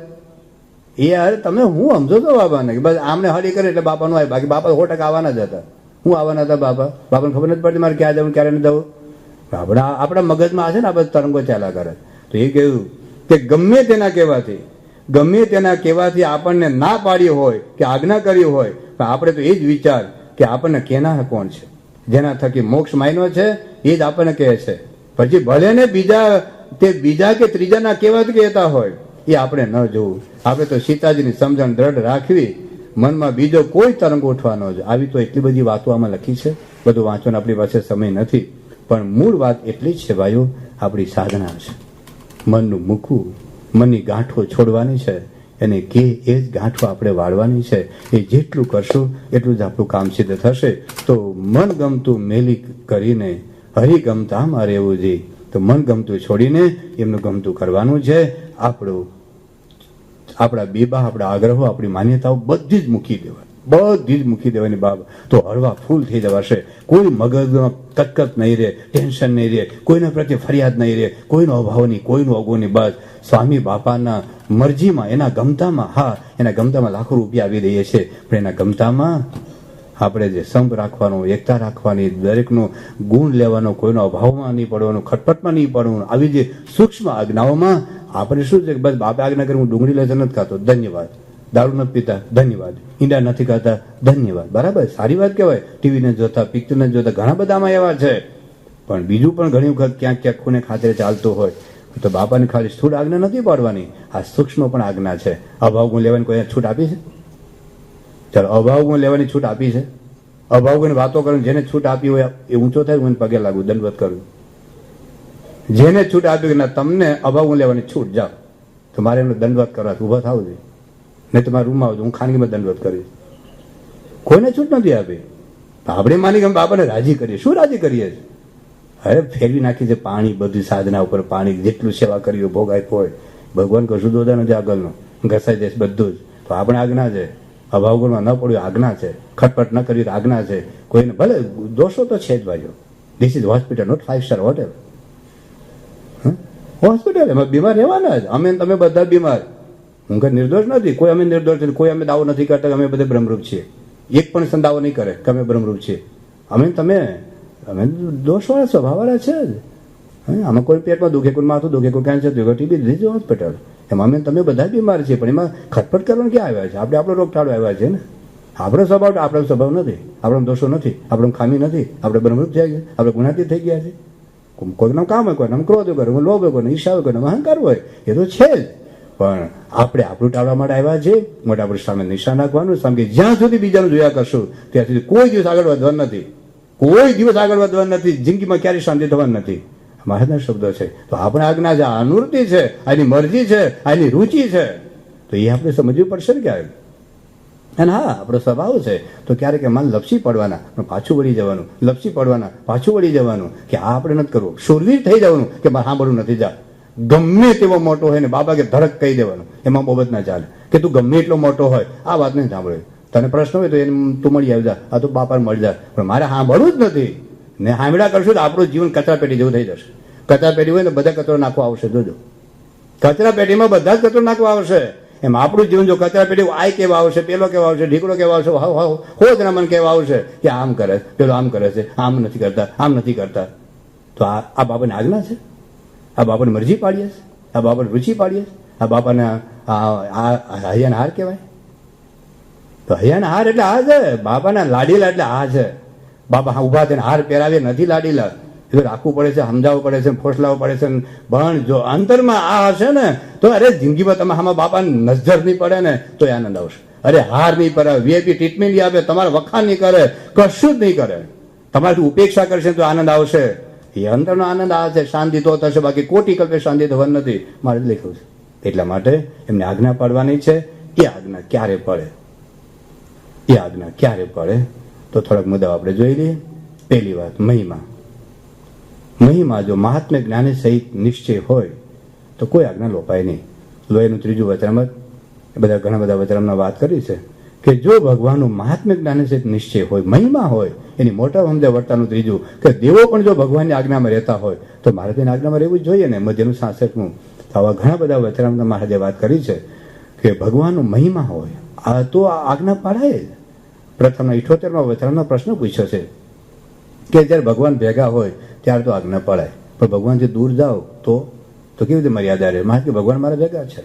એ યાર તમે હું સમજો છો બાપાને કે બસ આમને હળી કરે એટલે બાપા નો આવે. બાકી બાપા 100% આવવાના જ હતા. હું આવવાના હતા બાપા? બાપાને ખબર નથી પડતી મારે ક્યાં જવું ક્યારે ન જવું. આપણા મગજમાં હશે ને આ બધા તરંગો ચાલ્યા કરે. તો એ કહ્યું કે ગમે તેના કહેવાથી આપણને ના પાડી હોય કે આજ્ઞા કરી હોય, પણ આપણે તો એ જ વિચાર કે આપણને કેના કોણ છે, જેના થકી મોક્ષ માયનો છે એ જ આપણને કહે છે. પછી ભલે ને બીજા કે ત્રીજાના કહેવાથી કહેતા હોય એ આપણે ન જોવું. આપણે તો સીતાજીની સમજણ દ્રઢ રાખવી, મનમાં બીજો કોઈ તરંગ ઉઠવાનો જ. આવી તો એટલી બધી વાતો આમાં લખી છે, બધું વાંચવાનો આપણી પાસે સમય નથી, પણ મૂળ વાત એટલી જ છે ભાઈઓ, આપણી સાધના છે. મનનું મૂકવું, મનની ગાંઠો છોડવાની છે, અને કે એ જ ગાંઠો આપણે વાળવાની છે. એ જેટલું કરશું એટલું જ આપણું કામ સિદ્ધ થશે. તો મન ગમતું મેલી કરીને હરિ ગમતામાં રહેવું જોઈએ. તો મન ગમતું છોડીને એમનું ગમતું કરવાનું છે. આપણા બીબા, આપણા આગ્રહો, આપણી માન્યતાઓ બધી જ મૂકી દેવાની બાબ, તો હળવા ફૂલ થઈ જવાશે. કોઈ મગજમાં કટકટ નહીં રહે, ટેન્શન નહીં રહે, કોઈના પ્રત્યે ફરિયાદ નહીં રહે, કોઈનો અભાવ નહીં, કોઈનું અગો નહીં. બસ સ્વામી બાપાના મરજીમાં, એના ગમતામાં, હા એના ગમતામાં લાખો રૂપિયા આવી દઈએ છે, પણ એના ગમતામાં આપણે જે સંપ રાખવાનો, એકતા રાખવાની, દરેકનો ગુણ લેવાનો, કોઈનો અભાવમાં નહીં પડવાનું, ખટપટમાં નહીં પડવાનું, આવી જે સૂક્ષ્મ આજ્ઞાઓમાં આપણે શું છે કે બસ બાપે આજ્ઞા કરી હું ડુંગળી લસણ નથી ખાતો, ધન્યવાદ. દારૂ નથી પીતા, ધન્યવાદ. ઈંડા નથી ખાતા, ધન્યવાદ. બરાબર, સારી વાત કહેવાય. ટીવીને જોતા, પિક્ચરને જોતા ઘણા બધામાં એવા છે, પણ બીજું પણ ઘણી વખત ક્યાંક ક્યાંક ખૂને ખાતરે ચાલતું હોય તો બાપાની ખાલી સ્થૂળ આજ્ઞા નથી પાડવાની, આ સૂક્ષ્મ પણ આજ્ઞા છે. અભાવ ગુણ લેવાની કોઈ છૂટ આપી છે? ચાલો, અભાવ ગુણ લેવાની છૂટ આપી છે? અભાવ ગુણ વાતો કરીને જેને છૂટ આપી હોય એ ઊંચો થાય, હું પગે લાગુ, દંડવત કરું. જેને છૂટ આપી ના તમને અભાવ ગુણ લેવાની છૂટ, જાઓ તમારે એનો દંડવત કરવા ઉભા થાવ જોઈએ, નહીં તમારા રૂમમાં આવજો, હું ખાનગીમાં દંડવત કરીશ. કોઈને છૂટ નથી આપી. આપણે માની કે બાપાને રાજી કરીએ. શું રાજી કરીએ? અરે ફેરવી નાખી છે પાણી, બધી સાધના ઉપર પાણી, જેટલું સેવા કરી હોય, ભોગ આપ્યો હોય, ભગવાન કશું જોતા નથી આગળનું, ઘસાઈ જશે બધું જ. તો આપણે આજ્ઞા છે, અભાવગુણમાં ન પડ્યું આજ્ઞા છે, ખટપટ ન કર્યું આજ્ઞા છે. કોઈને ભલે દોષો તો છે જ ભાઈઓ. This is hospital, not 5-star hotel. Hospital એમાં બીમાર રહેવાના જ. અમે તમે બધા બીમાર. હું કઈ નિર્દોષ નથી, કોઈ અમે નિર્દોષ નથી, કોઈ અમે દાવો નથી કરતા અમે બધે બ્રહ્મરૂપ છીએ. એક પણ દાવો નહીં કરે કે અમે બ્રહ્મરૂપ છીએ. અમે દોષવાળા સ્વભાવવાળા છે જ. આમાં કોઈ પેટમાં દુખે, કોઈ માથું દુખે, કોઈ કેન્સર દુખે, ટીબી, ધીસ ઇઝ હોસ્પિટલ. એમાં અમે તમે બધા બીમાર છીએ, પણ એમાં ખટપટ કરવાનું ક્યાં આવ્યા છે? આપણે આપણો રોગચાળો આવ્યા છે ને. આપણો સ્વભાવ નથી, આપણો દોષો નથી, આપણો ખામી નથી, આપણે બ્રહ્મરૂપ થઈ ગયા, આપણે ગુણાતીત થઈ ગયા છે. કોઈનું કામ હોય, કોઈનામ ક્રોધ હોય, કોઈનામ લોભ હોય, કોઈનો ઈર્ષા હોય, કોઈનામ અહંકાર હોય, એ તો છે જ. પણ આપણે આપણું ટાળવા માટે આવ્યા છે. માટે આપણે સામે નિશાન રાખવાનું, સામે જ્યાં સુધી બીજાનું જોયા કરશું ત્યાં સુધી કોઈ દિવસ આગળ વધવાનું નથી. કોઈ દિવસ આગળ વધવાનું નથી. જિંદગીમાં ક્યારેય શાંતિ થવાની નથી. મહારાજના શબ્દો છે. તો આપણે આજ્ઞા છે, અનુવૃત્તિ છે, આની મરજી છે, આની રુચિ છે. તો એ આપણે સમજવી પડશે ને ક્યારેક. અને હા, આપણો સ્વભાવ છે તો ક્યારેક મન લપસી પડવાના, પાછું વળી જવાનું, લપસી પડવાના, પાછું વળી જવાનું, કે આ આપણે નથી કરવું. શૂરવીર થઈ જવાનું કે મારે સાંભળવું નથી. જા, ગમે તેવો મોટો હોય ને બાબા કે ધડક કહી દેવાનું. એમાં બહુ ના ચાલે કે તું ગમે એટલો મોટો હોય આ વાત નહીં સાંભળે. તને પ્રશ્ન હોય તો એને તું મળી આવી જા, આ તો બાપાને મળી જા, પણ મારે સાંભળવું જ નથી. ને સાંભળ્યા કરશું તો આપણું જીવન કચરા પેટી જેવું થઈ જશે. કચરા પેટી હોય ને બધા કચરો નાખવા આવશે. જોજો, કચરા પેટીમાં બધા જ કચરો નાખવા આવશે. એમ આપણું જીવન જો કચરા પેટી આ કેવા આવશે, પેલો કેવા આવશે, ઢીકડો કેવા આવશે, હોજના મન કેવા આવશે કે આમ કરે, પેલો આમ કરે છે, આમ નથી કરતા, આમ નથી કરતા. તો આ બાપાને આજ્ઞા છે? આ બાપાને મરજી પાડીએ છે? આ બાપાને રુચિ પાડીએ છે? આ બાપાને હૈયાના હાર કહેવાય? તો હૈયાના હાર એટલે આ છે. બાપાના લાડીલા એટલે આ છે. બાપા ઉભા થઈને હાર પહેરાવે નથી લાડીલા. એ રાખવું પડે છે, સમજાવવું પડે છે, ફોસલાવવું પડે છે. પણ જો અંતરમાં આ હશે ને તો અરે જિંદગીમાં તમે આમાં બાપાને નજર નહીં પડે ને તો એ આનંદ આવશે. અરે હાર નહીં પડે, વીઆઈપી ટ્રીટમેન્ટ નહીં આપે, તમારે વખાણ નહીં કરે, કશું જ નહીં કરે, તમારી ઉપેક્ષા કરશે તો આનંદ આવશે. એ અંતરનો આનંદ આ છે. શાંતિ તો થશે, બાકી કોટી કલ્પે શાંતિ થવાની નથી. મારે લખ્યું છે. એટલા માટે એમને આજ્ઞા પાડવાની છે. એ આજ્ઞા ક્યારે પડે? એ આજ્ઞા ક્યારે પડે? તો થોડાક મુદ્દાઓ આપણે જોઈ લઈએ. પહેલી વાત, મહિમા. મહિમા જો મહાત્મ્ય જ્ઞાને સહિત નિશ્ચય હોય તો કોઈ આજ્ઞા લોપાય નહીં. લોહીનું ત્રીજું વચરામત, ઘણા બધા વચરામમાં વાત કરી છે કે જો ભગવાનનું મહાત્મ્ય જ્ઞાને સહિત નિશ્ચય હોય, મહિમા હોય, એની મોટા સમજે વર્તાનું ત્રીજું કે દેવો પણ જો ભગવાનની આજ્ઞામાં રહેતા હોય તો મારે તેની આજ્ઞામાં રહેવું જ જોઈએ ને. મધ્યનું 66મું. આવા ઘણા બધા વચરામમાં મહારાજે વાત કરી છે કે ભગવાનનો મહિમા હોય આ તો આજ્ઞા પાડાય જ. પ્રથમના 78માં વચરામનો પ્રશ્ન પૂછ્યો છે કે જ્યારે ભગવાન ભેગા હોય ત્યારે તો આજ્ઞા પડાય, પણ ભગવાનથી દૂર જાઓ તો કેવી રીતે મર્યાદા રહે? મારે કે ભગવાન મારા ભેગા છે,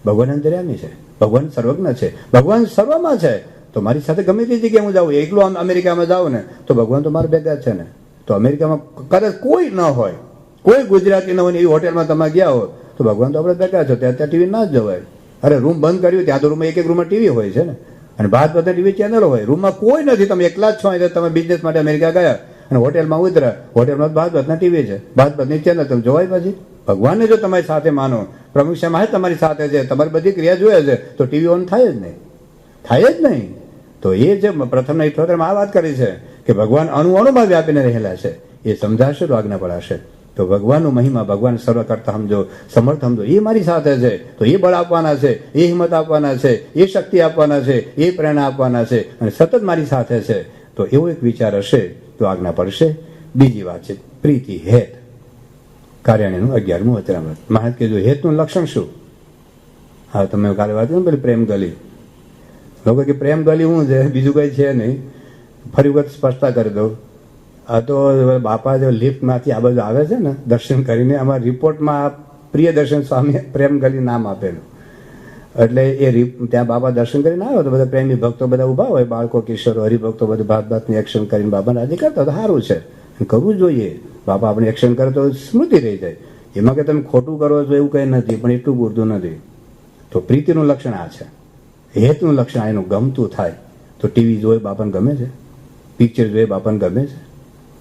ભગવાન અંતર્યામી છે, ભગવાન સર્વજ્ઞ છે, ભગવાન સર્વમાં છે. તો મારી સાથે ગમે તે જગ્યાએ હું જાઉં, એકલો અમેરિકામાં જાઉં ને તો ભગવાન તો મારા ભેગા છે ને. તો અમેરિકામાં કદાચ કોઈ ન હોય, કોઈ ગુજરાતી ન હોય એવી હોટેલમાં તમે ગયા હો તો ભગવાન તો આપણે ભેગા છો. ત્યાં ટીવી ના જ જવાય. અરે રૂમ બંધ કર્યું ત્યાં તો રૂમમાં એક રૂમમાં ટીવી હોય છે ને, અને ભાત બધા ટીવી ચેનલો હોય. રૂમમાં કોઈ નથી, તમે એકલા જ છો. તમે બિઝનેસ માટે અમેરિકા ગયા અને હોટેલમાં ઉતર્યા, હોટેલમાં ભાતની ટીવી છે, ભાતની ચેનલ, તમે જોવાય. પછી ભગવાનને જો તમારી સાથે માનો, પ્રમુખ સાહેબ તમારી સાથે છે, તમારી બધી ક્રિયા જોઈએ છે, તો ટીવી ઓન થાય જ નહીં, થાય જ નહીં. તો એ જે પ્રથમના 78માં આ વાત કરી છે કે ભગવાન અણુમાં વ્યાપીને રહેલા છે, એ સમજાશે તો આજ્ઞા પડાશે. તો ભગવાનનો મહિમા, ભગવાન સર્વ કરતા સમજો, સમર્થ સમજો, એ મારી સાથે છે, તો એ બળ આપવાના છે, એ હિંમત આપવાના છે, એ શક્તિ આપવાના છે, એ પ્રેરણા આપવાના છે, અને સતત મારી સાથે છે. તો એવો એક વિચાર હશે તો આજ્ઞા પડશે. બીજી વાત છે પ્રીતિ, હેત. કાર્યાણીનું 11મું વચનામૃત. મહારાજ કીધું હેતનું લક્ષણ શું? હા, તમે કાલે વાત કરી ને પેલી પ્રેમ ગલી. લોકો કે પ્રેમ ગલી શું છે? બીજું કઈ છે નહીં. ફરી વખત સ્પષ્ટતા કરી દઉં. આ તો બાપા જો લિફ્ટમાંથી આ બાજુ આવે છે ને દર્શન કરીને, અમારા રિપોર્ટમાં પ્રિયદર્શન સ્વામી પ્રેમ ગલી નામ આપેલું. એટલે એ ત્યાં બાબા દર્શન કરીને આવ્યો તો બધા પ્રેમી ભક્તો બધા ઉભા હોય, બાળકો, કિશોરો, હરિભક્તો બધા ભાતની એક્શન કરીને બાબાને રાજી કરતા. તો સારું છે, કરવું જોઈએ. બાપા આપણે એક્શન કરે તો સ્મૃતિ રહી જાય. એમાં કે તમે ખોટું કરો છો એવું કંઈ નથી, પણ એટલું પૂરતું નથી. તો પ્રીતિનું લક્ષણ આ છે. હેતનું લક્ષણ એનું ગમતું થાય. તો ટીવી જોઈ બાપાને ગમે છે, પિક્ચર જોઈ બાપાને ગમે છે,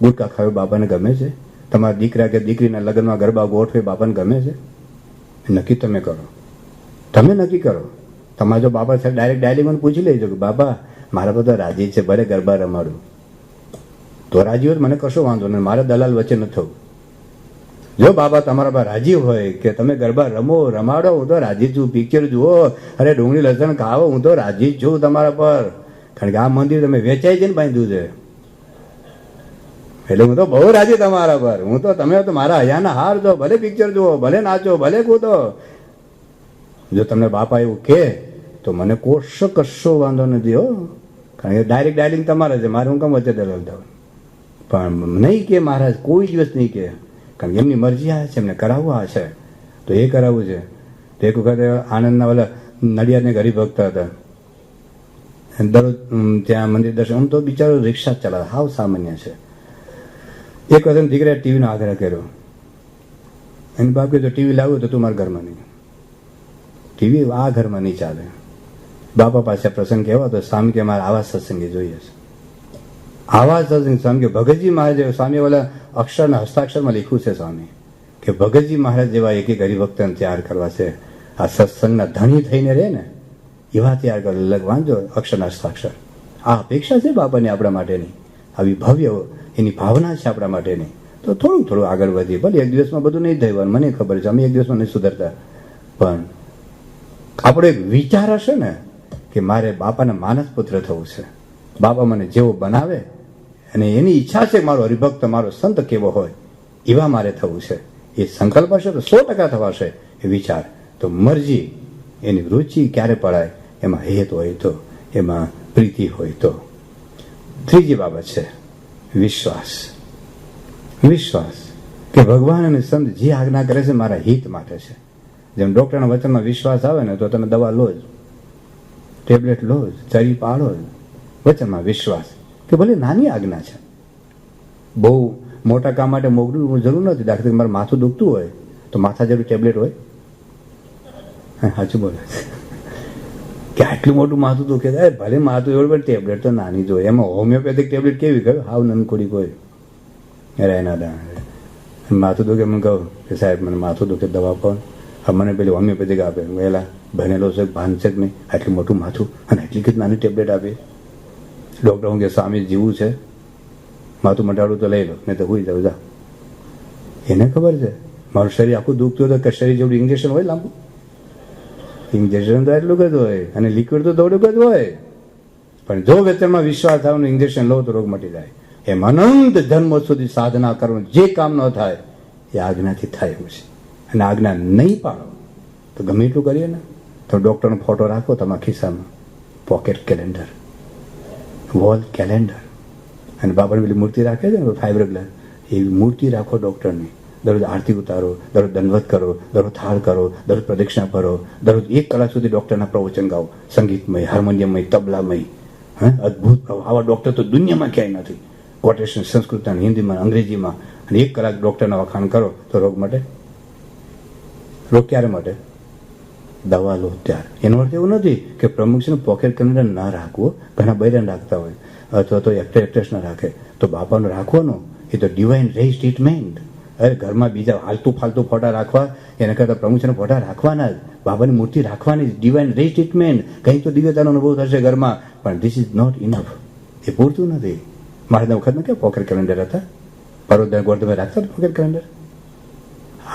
ગુટકા ખાવી બાપાને ગમે છે, તમારા દીકરા કે દીકરીના લગ્નમાં ગરબા ગોઠવે બાપાને ગમે છે. નક્કી તમે કરો, તમે નક્કી કરો. તમારે જો બાપા ડાયરેક્ટ ડાયલી મને પૂછી લેજો કે બાપા મારા બધા રાજી છે, ભલે ગરબા રમાડું. તો રાજી હોય મને કશો વાંધો નહીં, મારે દલાલ વચ્ચે ન થવું. જો બાબા તમારા પર રાજી હોય કે તમે ગરબા રમો રમાડો, હું તો રાજી છું. પિક્ચર જુઓ, અરે ડુંગળી લસણ ખાવો, હું તો રાજી જ છું તમારા પર. કારણ કે આ મંદિર તમે વેચાઈ જઈને બાંધ્યું છે, એટલે હું તો બહુ રાજી તમારા પર. હું તો તમે તો મારા હૈયાના હાર છો, ભલે પિક્ચર જુઓ, ભલે નાચો, ભલે કૂદો. જો તમને બાપા એવું કે તો મને કશો વાંધો નથી હો, કારણ કે ડાયરેક્ટ ડાયલિંગ તમારે છે, મારે હું કેમ વચ્ચે દલાલ થવું. પણ નહીં કે મહારાજ કોઈ દિવસ નહીં કે, કારણ કે એમની મરજી આ છે, એમને કરાવવું આ છે તો એ કરાવવું છે. તો એક વખતે આણંદના ઓલા નડિયાદને હરિભક્ત હતા, દરરોજ ત્યાં મંદિર દર્શન, આમ તો બિચારો રિક્ષા ચલાવે, હાવ સામાન્ય છે. એક વખત દીકરાએ ટીવીનો આગ્રહ કર્યો. એની બાપ કીધું ટીવી લાવ્યું તો તું મારા ઘરમાં નહીં, ટીવી આ ઘરમાં નહીં ચાલે. બાપા પાસે પ્રસંગ કહેવા તો સ્વામી કે મારે આવા સત્સંગી જોઈએ છે, આવા સત્સંગ. સ્વામી કે ભગતજી મહારાજ, સ્વામી ઓલા અક્ષરના હસ્તાક્ષરમાં લખ્યું છે સ્વામી કે ભગતજી મહારાજ જેવા એક હરિભક્તને તૈયાર કરવા છે, આ સત્સંગના ધણી થઈને રહે ને એવા તૈયાર કરે. વાંચો અક્ષરના હસ્તાક્ષર. આ અપેક્ષા છે બાપાની આપણા માટેની, આવી ભવ્ય એની ભાવના છે આપણા માટેની. તો થોડું આગળ વધીએ. ભલે એક દિવસમાં બધું નહીં થયું, મને ખબર છે, અમે એક દિવસમાં નહીં સુધરતા, પણ આપણો એક વિચાર હશે ને કે મારે બાપાના માનસ પુત્ર થવું છે, બાપા મને જેવો બનાવે અને એની ઈચ્છા છે મારો હરિભક્ત, મારો સંત કેવો હોય એવા મારે થવું છે, એ સંકલ્પ હશે તો 100% થવાશે એ વિચાર. તો મરજી, એની રુચિ ક્યારે પડાય, એમાં હેત હોય તો, એમાં પ્રીતિ હોય તો. ત્રીજી બાબત છે વિશ્વાસ. વિશ્વાસ કે ભગવાન અને સંત જે આજ્ઞા કરે છે મારા હિત માટે છે. જેમ ડોક્ટરના વચનમાં વિશ્વાસ આવે ને તો તમે દવા લો જ, ટેબ્લેટ લો જ, ચરી પાડો જ. વચનમાં વિશ્વાસ કે ભલે નાની આજ્ઞા છે, બહુ મોટા કામ માટે મોકલવું જરૂર નથી. દાખલા તરીકે મારે માથું દુખતું હોય તો માથા જેવું ટેબ્લેટ હોય, સાચું બોલે કે આટલું મોટું માથું દુખે, ભલે માથું એવું પણ ટેબ્લેટ તો નાની જ હોય. એમાં હોમિયોપેથિક ટેબ્લેટ કેવી કહ્યું, હાવ નનકોડી કોઈ એના માથું દુખે. મને કહું કે સાહેબ મને માથું દુખે, દવા કોણ? હવે મને પેલી હોમિયોપેથિક આપે. વહેલા ભણેલો છે, ભાન છે કે નહીં, આટલું મોટું માથું અને આટલી કઈ નાની ટેબ્લેટ આપે. ડૉક્ટર હું કે સ્વામી જીવું છે, માથું મટાડું તો લઈ લો, નહીં તો હોઈ જાઉં જા. એને ખબર છે મારું શરીર આખું દુખતું હતું કે શરીર જેવડું ઇન્જેક્શન હોય લાંબુ, ઇન્જેક્શન તો એટલું જ હોય અને લિક્વિડ તો થોડુંક જ હોય. પણ જો વેતનમાં વિશ્વાસ આવવાનું ઇન્જેક્શન લો તો રોગ મટી જાય. એમ અનંત જન્મો સુધી સાધના કરવાનું જે કામ ન થાય એ આજ્ઞાથી થાય એવું છે. અને આજ્ઞા નહીં પાડો તો ગમે એટલું કરીએ ને તો ડૉક્ટરનો ફોટો રાખો તમારા ખિસ્સામાં, પોકેટ કેલેન્ડર, વોલ કેલેન્ડર. અને બાપાની પેલી મૂર્તિ રાખે છે ને ફાઈબર ગ્લાસ, એવી મૂર્તિ રાખો ડૉક્ટરની. દરરોજ આરતી ઉતારો, દરરોજ દંડવત કરો, દરરોજ થાળ કરો, દરરોજ પ્રદક્ષિણા ભરો, દરરોજ 1 કલાક સુધી ડૉક્ટરના પ્રવચન ગાઓ, સંગીતમય, હાર્મોનિયમમય, તબલામય. અદભુત આવા ડૉક્ટર તો દુનિયામાં ક્યાંય નથી. કોટેશન સંસ્કૃતમાં, હિન્દીમાં, અંગ્રેજીમાં, અને 1 કલાક ડૉક્ટરના વખાણ કરો તો રોગ મટે. રોગ ક્યારે મટે? દવા લો ત્યારે. એનો અર્થ એવું નથી કે પ્રમુખનું પોકેટ કેલેન્ડર ના રાખવું, ઘણા બૈરાન રાખતા હોય, અથવા તો એક્ટ્રેસ ના રાખે. તો બાપાનો રાખવાનો એ તો ડિવાઇન રેઝ ટ્રીટમેન્ટ. અરે ઘરમાં બીજા હાલતુ ફાલતુ ફોટા રાખવા એના કરતાં પ્રમુખના ફોટા રાખવાના જ, બાબાની મૂર્તિ રાખવાની જ. Divine rays treatment. કંઈક તો દિવ્યતાનો અનુભવ થશે ઘરમાં, પણ ધીસ ઇઝ નોટ ઇનફ. એ પૂરતું નથી. મારા વખત ક્યાં પોકેટ કેલેન્ડર હતા? પર્વતના ગોરધમે રાખતા પોકેટ કેલેન્ડર.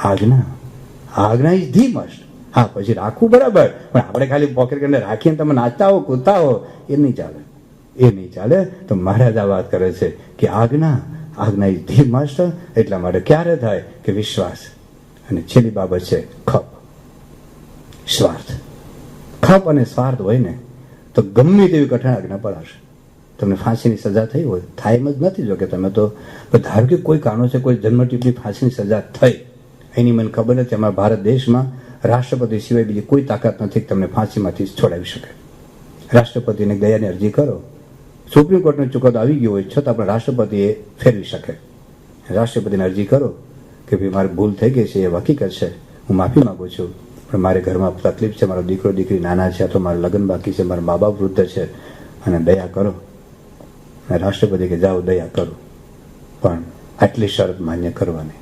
આજ્ઞા ઇઝ ધી મસ્ટ. હા, પછી રાખવું બરાબર, પણ આપણે ખાલી પોકેટ કેલેન્ડર રાખીને તમે નાચતા હો, કૂદતા હો, એ નહીં ચાલે. એ નહીં ચાલે. તો મહારાજ આ વાત કરે છે કે આજ્ઞા ઇઝ ધી મસ્ટ. એટલા માટે ક્યારે થાય કે વિશ્વાસ. અને છેલ્લી બાબત છે ખપ, સ્વાર્થ. ખપ અને સ્વાર્થ હોય ને તો ગમે તેવી કઠણ આજ્ઞા પડાશે. તમને ફાંસીની સજા થઈ હોય, થાય એમ જ નથી. જો કે તમે તો ધારો કે કોઈ કારણોસર કોઈ જન્મટીપની ફાંસીની સજા થઈ, એની મને ખબર નથી. અમારા ભારત દેશમાં રાષ્ટ્રપતિ સિવાય બીજી કોઈ તાકાત નથી કે તમને ફાંસીમાંથી છોડાવી શકે. રાષ્ટ્રપતિને દયાની અરજી કરો, સુપ્રીમ કોર્ટનો ચુકાદો આવી ગયો હોય છતાં પણ રાષ્ટ્રપતિએ ફેરવી શકે. રાષ્ટ્રપતિને અરજી કરો કે ભાઈ મારી ભૂલ થઈ ગઈ છે, એ હકીકત છે, હું માફી માંગુ છું, પણ મારે ઘરમાં તકલીફ છે, મારો દીકરો દીકરી નાના છે, અથવા મારા લગ્ન બાકી છે, મારા મા બાપ વૃદ્ધ છે, અને દયા કરો. અને રાષ્ટ્રપતિ કે જાઓ દયા કરો, પણ આટલી શરત માન્ય કરવાની,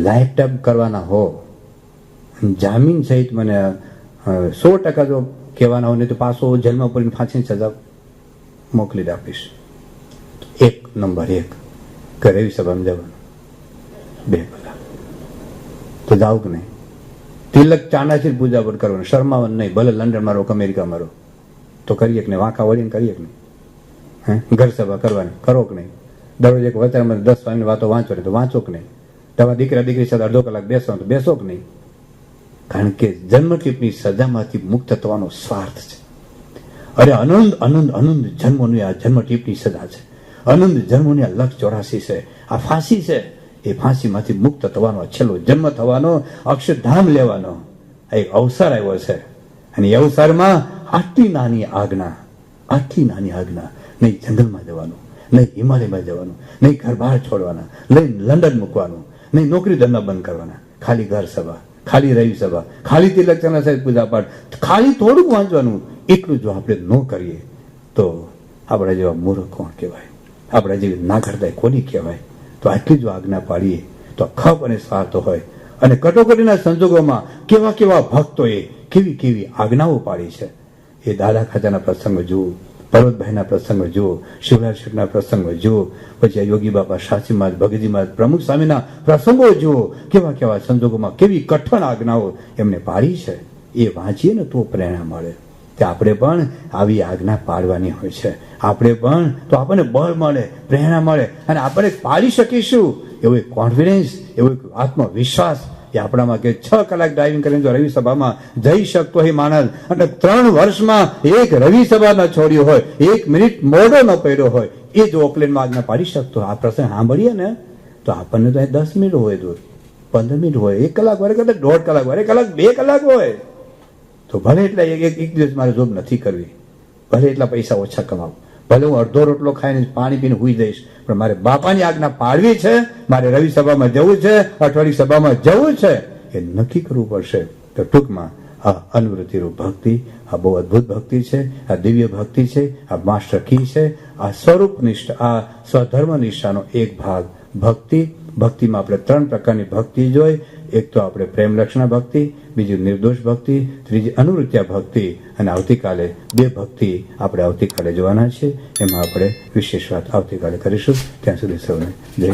લાઈફ ટાઈમ કરવાના હો, જામીન સહિત મને 100% જો કહેવાના હોય ને તો પાછો જેલમાં પડીને ફાંસીની સજા મોકલી આપીશ. એક નંબર 1 કે રવિ સભામાં જવાનું 2 કલાક તો જાવ કે નહીં? તિલક ચાંડાથી પૂજા પણ કરવાનું, શરમાવાનું નહીં. ભલે લંડનમાં રહો કે અમેરિકામાં રહો તો કરીએ કે નહીં? વાંકા વળીને કરીએ કે નહીં? હે, ઘર સભા કરવાની કરો કે નહીં? દરરોજ એક વતનમાં 10 સ્વામીની વાતો વાંચો તો વાંચો કે નહીં? તમારા દીકરા દીકરી સાથે અડધો કલાક બેસો તો બેસો કે નહીં? કારણ કે જન્મટીપની સજામાંથી મુક્ત થવાનો સ્વાર્થ છે. અરે અનંત અનંત અનંત જન્મોની આ જન્મટીપની સજા છે. અનંત જન્મોની આ 184 છે. આ ફાંસી છે. એ ફાંસીમાંથી મુક્ત થવાનો છેલ્લો જન્મ થવાનો, અક્ષરધામ લેવાનો એક અવસર આવ્યો છે. અને એ અવસરમાં આટલી નાની આજ્ઞા, નહીં જંગલમાં જવાનું, નહીં હિમાલયમાં જવાનું, નહીં ઘર બહાર છોડવાના, નહીં લંડન મૂકવાનું, નહીં નોકરી ધંધા બંધ કરવાના, ખાલી ઘર સભા, ખાલી રવિ સભા, ખાલી તિલક ચાંદા સાહેબ પૂજા પાઠ, ખાલી થોડુંક વાંચવાનું. એટલું જો આપણે ન કરીએ તો આપણા જેવા મૂર્ખ કોણ કહેવાય? આપણા જેવી નાગરદાય કોની કહેવાય? તો આટલી જો આજ્ઞા પાડીએ તો ખપ અને સ્વાર્થ હોય. અને કટોકટીના સંજોગોમાં કેવા કેવા ભક્તોએ કેવી કેવી આજ્ઞાઓ પાડી છે. એ દાદા ખાચાના પ્રસંગો જુઓ, પર્વતભાઈના પ્રસંગો જુઓ, શિવલાલ શેઠના પ્રસંગો જુઓ, પછી આ યોગી બાપા, શાસ્ત્રી મહારાજ, ભગતજી મહારાજ, પ્રમુખ સ્વામીના પ્રસંગો જુઓ. કેવા કેવા સંજોગોમાં કેવી કઠણ આજ્ઞાઓ એમને પાડી છે. એ વાંચીએ ને તો પ્રેરણા મળે કે આપણે પણ આવી આજ્ઞા પાડવાની હોય છે. આપણે પણ તો આપણને બળ મળે, પ્રેરણા મળે અને આપણે પાડી શકીશું એવો એક કોન્ફિડન્સ, એવો એક આત્મવિશ્વાસ એ આપણામાં કે 6 કલાક ડ્રાઇવિંગ કરીને જો રવિ સભામાં જઈ શકતો હોય માણસ, અને 3 વર્ષમાં એક રવિ સભા ન છોડ્યો હોય, 1 મિનિટ મોડો ન પડ્યો હોય, એ જો ઓકલેન્ડમાં આજ્ઞા પાડી શકતો, આ પ્રસંગ સાંભળીએ ને તો આપણને તો 10 મિનિટ હોય, દૂર 15 મિનિટ હોય, 1 કલાક હોય, કદાચ 1.5 કલાક હોય, 1 કલાક 2 કલાક હોય તો ભલે એટલા એક દિવસ મારે જોબ નથી કરવી, ભલે એટલા પૈસા ઓછા કમાવું, ભલે હું અડધો રોટલો ખાઈને પાણી પીને હુઈ જઈશ, પણ મારે બાપાની આજ્ઞા પાડવી છે, મારે રવિ સભામાં જવું છે, અઠવાડિયે સભામાં જવું છે, એ નક્કી કરવું પડશે. તો ટૂંકમાં આ અનુવૃત્તિરૂપ ભક્તિ, આ બહુ અદભુત ભક્તિ છે, આ દિવ્ય ભક્તિ છે, આ માસ્ટર કી છે, આ સ્વરૂપ નિષ્ઠા, આ સ્વધર્મ નિષ્ઠાનો એક ભાગ ભક્તિ. ભક્તિમાં આપણે 3 પ્રકારની ભક્તિ જોઈ. એક તો આપણે પ્રેમ લક્ષણા ભક્તિ, બીજી નિર્દોષ ભક્તિ, ત્રીજી અનુવૃત્યા ભક્તિ, અને આવતીકાલે 2 ભક્તિ આપણે આવતીકાલે જોવાના છે. એમાં આપણે વિશેષ વાત આવતીકાલે કરીશું. ત્યાં સુધી સૌને જય